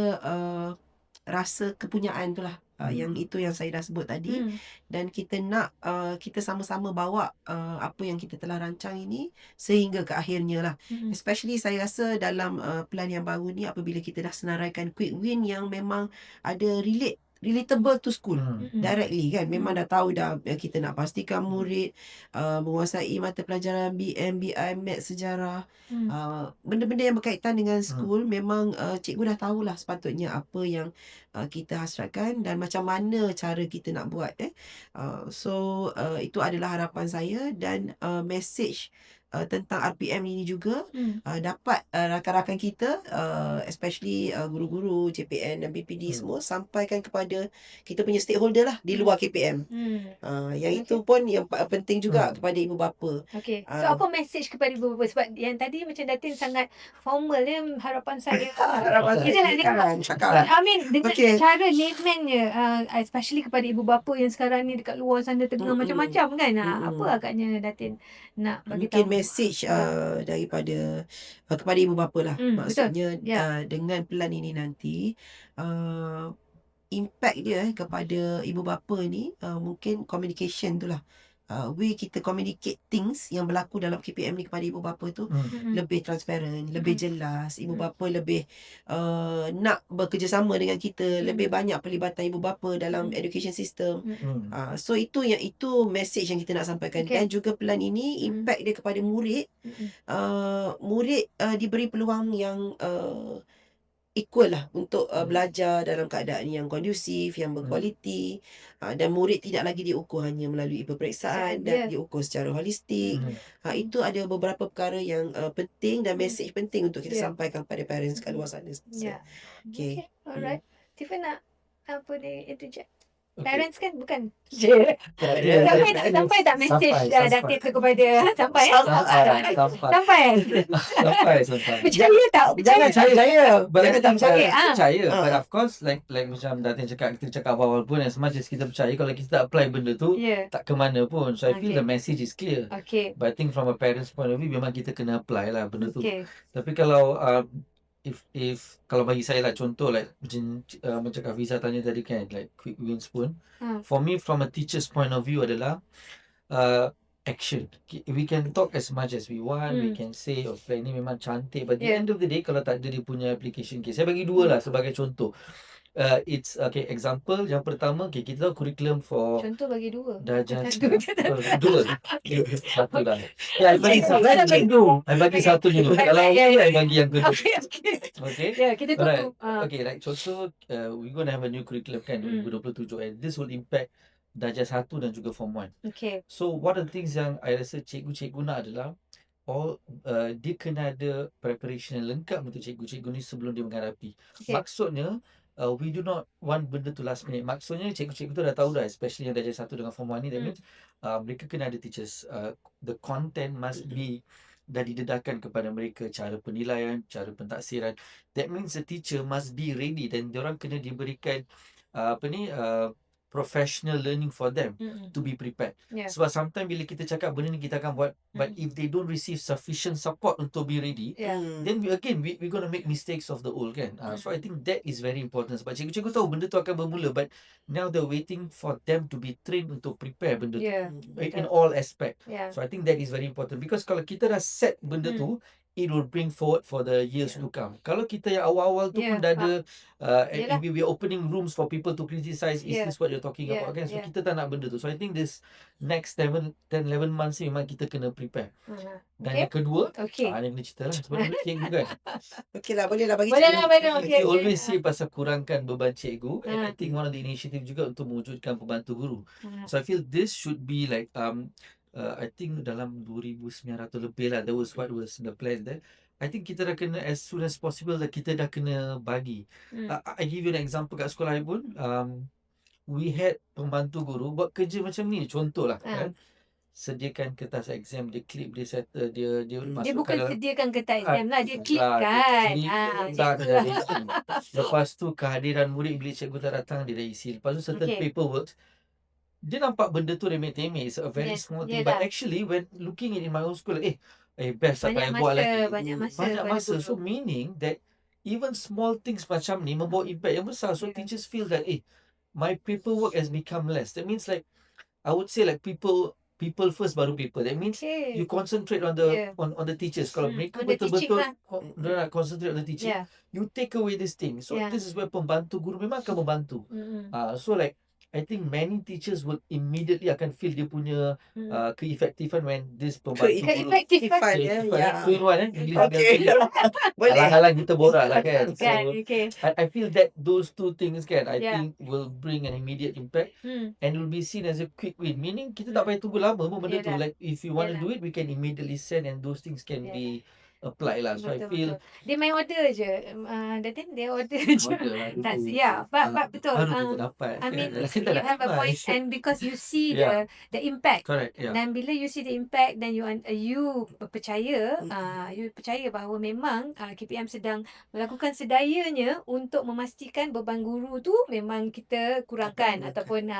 [SPEAKER 2] rasa kepunyaan tu lah. Yang itu yang saya dah sebut tadi, dan kita nak kita sama-sama bawa apa yang kita telah rancang ini sehingga ke akhirnya lah. Especially saya rasa dalam plan yang baru ni, apabila kita dah senaraikan quick win yang memang ada relatable to school directly kan, memang dah tahu dah kita nak pastikan murid menguasai mata pelajaran BM, BI, Maths, sejarah, benda-benda yang berkaitan dengan school. Memang cikgu dah tahulah sepatutnya apa yang kita hasratkan dan macam mana cara kita nak buat so itu adalah harapan saya, dan message tentang RPM ini juga dapat rakan-rakan kita especially guru-guru JPN dan BPD semua sampaikan kepada kita punya stakeholder lah di luar KPM. Yang itu pun yang penting juga kepada ibu bapa.
[SPEAKER 1] Okay. So apa message kepada ibu bapa? Sebab yang tadi macam Datin sangat formal ya, harapan saya. Kita nak dengar. I mean dengan cara laymannya, especially kepada ibu bapa yang sekarang ni dekat luar sana tengah macam-macam kan. Apa agaknya Datin nak bagi tahu?
[SPEAKER 2] Mungkin message daripada kepada ibu bapa lah. Maksudnya dengan plan ini nanti impact dia kepada ibu bapa ni mungkin communication tu lah. Way kita communicate things yang berlaku dalam KPM ni kepada ibu bapa tu lebih transparent, lebih jelas. Ibu bapa lebih nak bekerjasama dengan kita, lebih banyak pelibatan ibu bapa dalam education system. So itu message yang kita nak sampaikan. Dan juga plan ini impact dia kepada murid. Murid diberi peluang yang equal lah untuk belajar dalam keadaan yang kondusif, yang berkualiti, dan murid tidak lagi diukur hanya melalui peperiksaan dan diukur secara holistik. Itu ada beberapa perkara yang penting dan message penting untuk kita sampaikan kepada parents kat luar sana. Okay.
[SPEAKER 1] Alright. Tifa nak apa ni interject? Parents kan bukan. Sampai tak message Datin tu kepada sampai. Percaya tak?
[SPEAKER 3] Jangan percaya saya. Jangan tak percaya. But of course like macam Datin cakap, kita cakap awal pun, as much as kita percaya, kalau kita tak apply benda tu tak ke mana pun. So I feel the message is clear. But I think from a parent's point of view, memang kita kena apply lah benda tu. Tapi kalau if kalau bagi saya lah, contoh like macam Kak Fiza tanya tadi kan, like quick wins pun, for me from a teacher's point of view adalah action. We can talk as much as we want, we can say plan ni memang cantik, but the end of the day kalau tak ada dia punya application case. Saya bagi dua lah sebagai contoh. It's okay, example yang pertama, kita tahu curriculum for
[SPEAKER 1] contoh bagi dua.
[SPEAKER 3] Darjah dua. Satu dah. I bagi satu dulu. Kalau I bagi yang kedua. Okay.
[SPEAKER 1] Kita tunggu.
[SPEAKER 3] Okay, like contoh we gonna have a new curriculum kan 2027, and this will impact Darjah 1 dan juga Form 1. So what are the things yang I rasa cikgu-cikgu nak adalah dia kena ada preparation yang lengkap untuk cikgu-cikgu ni sebelum dia menghadapi. Maksudnya we do not want benda tu last minute. Maksudnya cikgu-cikgu tu dah tahu dah, especially yang Darjah 1 dengan Form 1 ni, that means mereka kena ada teachers. The content must be dah didedahkan kepada mereka, cara penilaian, cara pentaksiran. That means the teacher must be ready, dan diorang kena diberikan professional learning for them to be prepared. Sebab sometimes bila kita cakap benda ni kita akan buat, but if they don't receive sufficient support untuk be ready, then we gonna make mistakes of the old kan. So I think that is very important. Sebab cikgu-cikgu tahu benda tu akan bermula, but now they're waiting for them to be trained untuk prepare benda tu in all aspect. So I think that is very important, because kalau kita dah set benda tu it will bring forward for the years to come. Kalau kita yang awal-awal tu pun dah ada
[SPEAKER 1] Yelah.
[SPEAKER 3] and we are opening rooms for people to criticize, is this what you're talking about kan? So kita tak nak benda tu. So I think this next 10 11 months ni memang kita kena prepare. Dan yang kedua, ni kena cerita lah sebab dia cikgu kan.
[SPEAKER 2] Okey lah, boleh lah bagi
[SPEAKER 1] Boleh
[SPEAKER 2] cikgu.
[SPEAKER 1] lah, boleh. Okay,
[SPEAKER 3] We always say pasal kurangkan beban cikgu, and I think one of the initiative juga untuk mewujudkan pembantu guru. So I feel this should be like I think dalam 2,900 lebih lah, that was what was the plan there. I think kita dah kena as soon as possible dah kita dah kena bagi. I give you an example kat sekolah I pun, we had pembantu guru buat kerja macam ni, contohlah kan. Sediakan kertas exam, dia clip, dia settle, dia
[SPEAKER 1] Dia
[SPEAKER 3] masukkan
[SPEAKER 1] bukan
[SPEAKER 3] dalam
[SPEAKER 1] sediakan kertas exam lah, dia clip
[SPEAKER 3] dia
[SPEAKER 1] kan.
[SPEAKER 3] letak dia isi. Lepas tu kehadiran murid bila cikgu tak datang dia dah isi. Lepas tu certain paperwork, dia nampak benda tu remeh-temeh, it's a very small thing, but actually when looking in my own school, best tak payah buat lagi.
[SPEAKER 1] Banyak
[SPEAKER 3] Banyak masa. So
[SPEAKER 1] guru.
[SPEAKER 3] meaning that even small things macam ni membawa impact yang besar. So teachers feel that my paperwork has become less. That means like I would say like people first baru paper. That means you concentrate on the on the teachers. Kalau mereka
[SPEAKER 1] On the teaching
[SPEAKER 3] betul-betul
[SPEAKER 1] lah.
[SPEAKER 3] nak concentrate on the teaching, you take away this thing. So this is where pembantu guru memang akan membantu. So like I think many teachers will immediately akan feel dia punya keefektifan when this pembantu guru.
[SPEAKER 1] Keefektifan.
[SPEAKER 3] Two in one English
[SPEAKER 2] Okay.
[SPEAKER 3] dengan
[SPEAKER 2] Boleh.
[SPEAKER 3] halang-halang kita borak lah kan. So
[SPEAKER 1] Okay.
[SPEAKER 3] I feel that those two things kan, I think will bring an immediate impact and will be seen as a quick win. Meaning kita tak payah tunggu lama pun benda tu. Like if you want to do it, we can immediately send and those things can be applied lah. So I feel
[SPEAKER 1] dia main order je. Datin dia order je. Tak but betul.
[SPEAKER 3] baru kita dapat.
[SPEAKER 1] I mean,
[SPEAKER 3] Kita
[SPEAKER 1] you
[SPEAKER 3] dah
[SPEAKER 1] have a
[SPEAKER 3] dapat.
[SPEAKER 1] point, and because you see
[SPEAKER 3] Yeah.
[SPEAKER 1] the impact.
[SPEAKER 3] Correct.
[SPEAKER 1] Dan bila you see the impact, then you percaya, you percaya bahawa memang KPM sedang melakukan sedayanya untuk memastikan beban guru tu memang kita kurangkan ataupun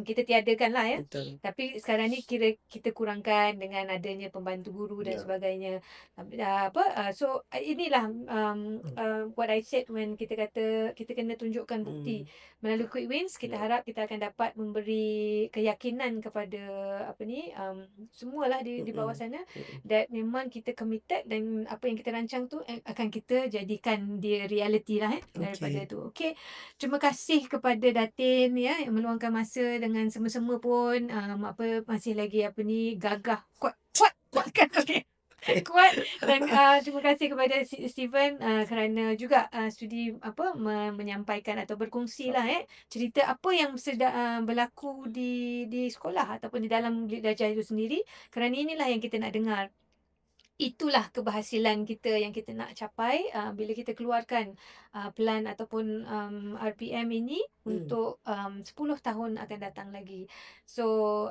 [SPEAKER 1] kita tiadakan lah ya.
[SPEAKER 2] Betul.
[SPEAKER 1] Tapi sekarang ni kira kita kurangkan dengan adanya pembantu guru dan sebagainya. So inilah what I said when kita kata kita kena tunjukkan bukti melalui quick wins. Kita harap kita akan dapat memberi keyakinan kepada semualah di bawah sana that memang kita committed dan apa yang kita rancang tu akan kita jadikan dia reality lah daripada tu. Okay, terima kasih kepada Datin yang meluangkan masa dengan semua-semua pun masih lagi gagah kuat kan. Okay. Kuat dan terima kasih kepada Steven kerana juga sudi menyampaikan atau berkongsi lah cerita apa yang sedang berlaku di sekolah ataupun di dalam darjah itu sendiri, kerana inilah yang kita nak dengar. Itulah keberhasilan kita yang kita nak capai bila kita keluarkan plan ataupun RPM ini untuk 10 tahun akan datang lagi. So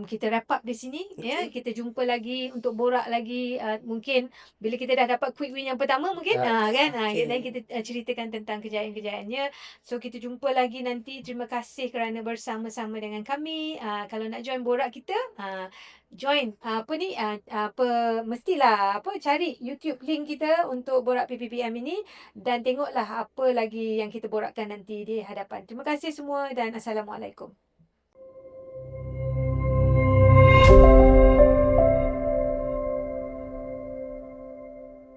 [SPEAKER 1] kita wrap up di sini kita jumpa lagi untuk borak lagi mungkin bila kita dah dapat quick win yang pertama mungkin dan kita ceritakan tentang kejayaan-kejayaannya. So kita jumpa lagi nanti. Terima kasih kerana bersama-sama dengan kami. Kalau nak join borak kita join mestilah cari YouTube link kita untuk borak PPPM ini dan tengoklah apa lagi yang kita borakkan nanti di hadapan. Terima kasih semua dan Assalamualaikum.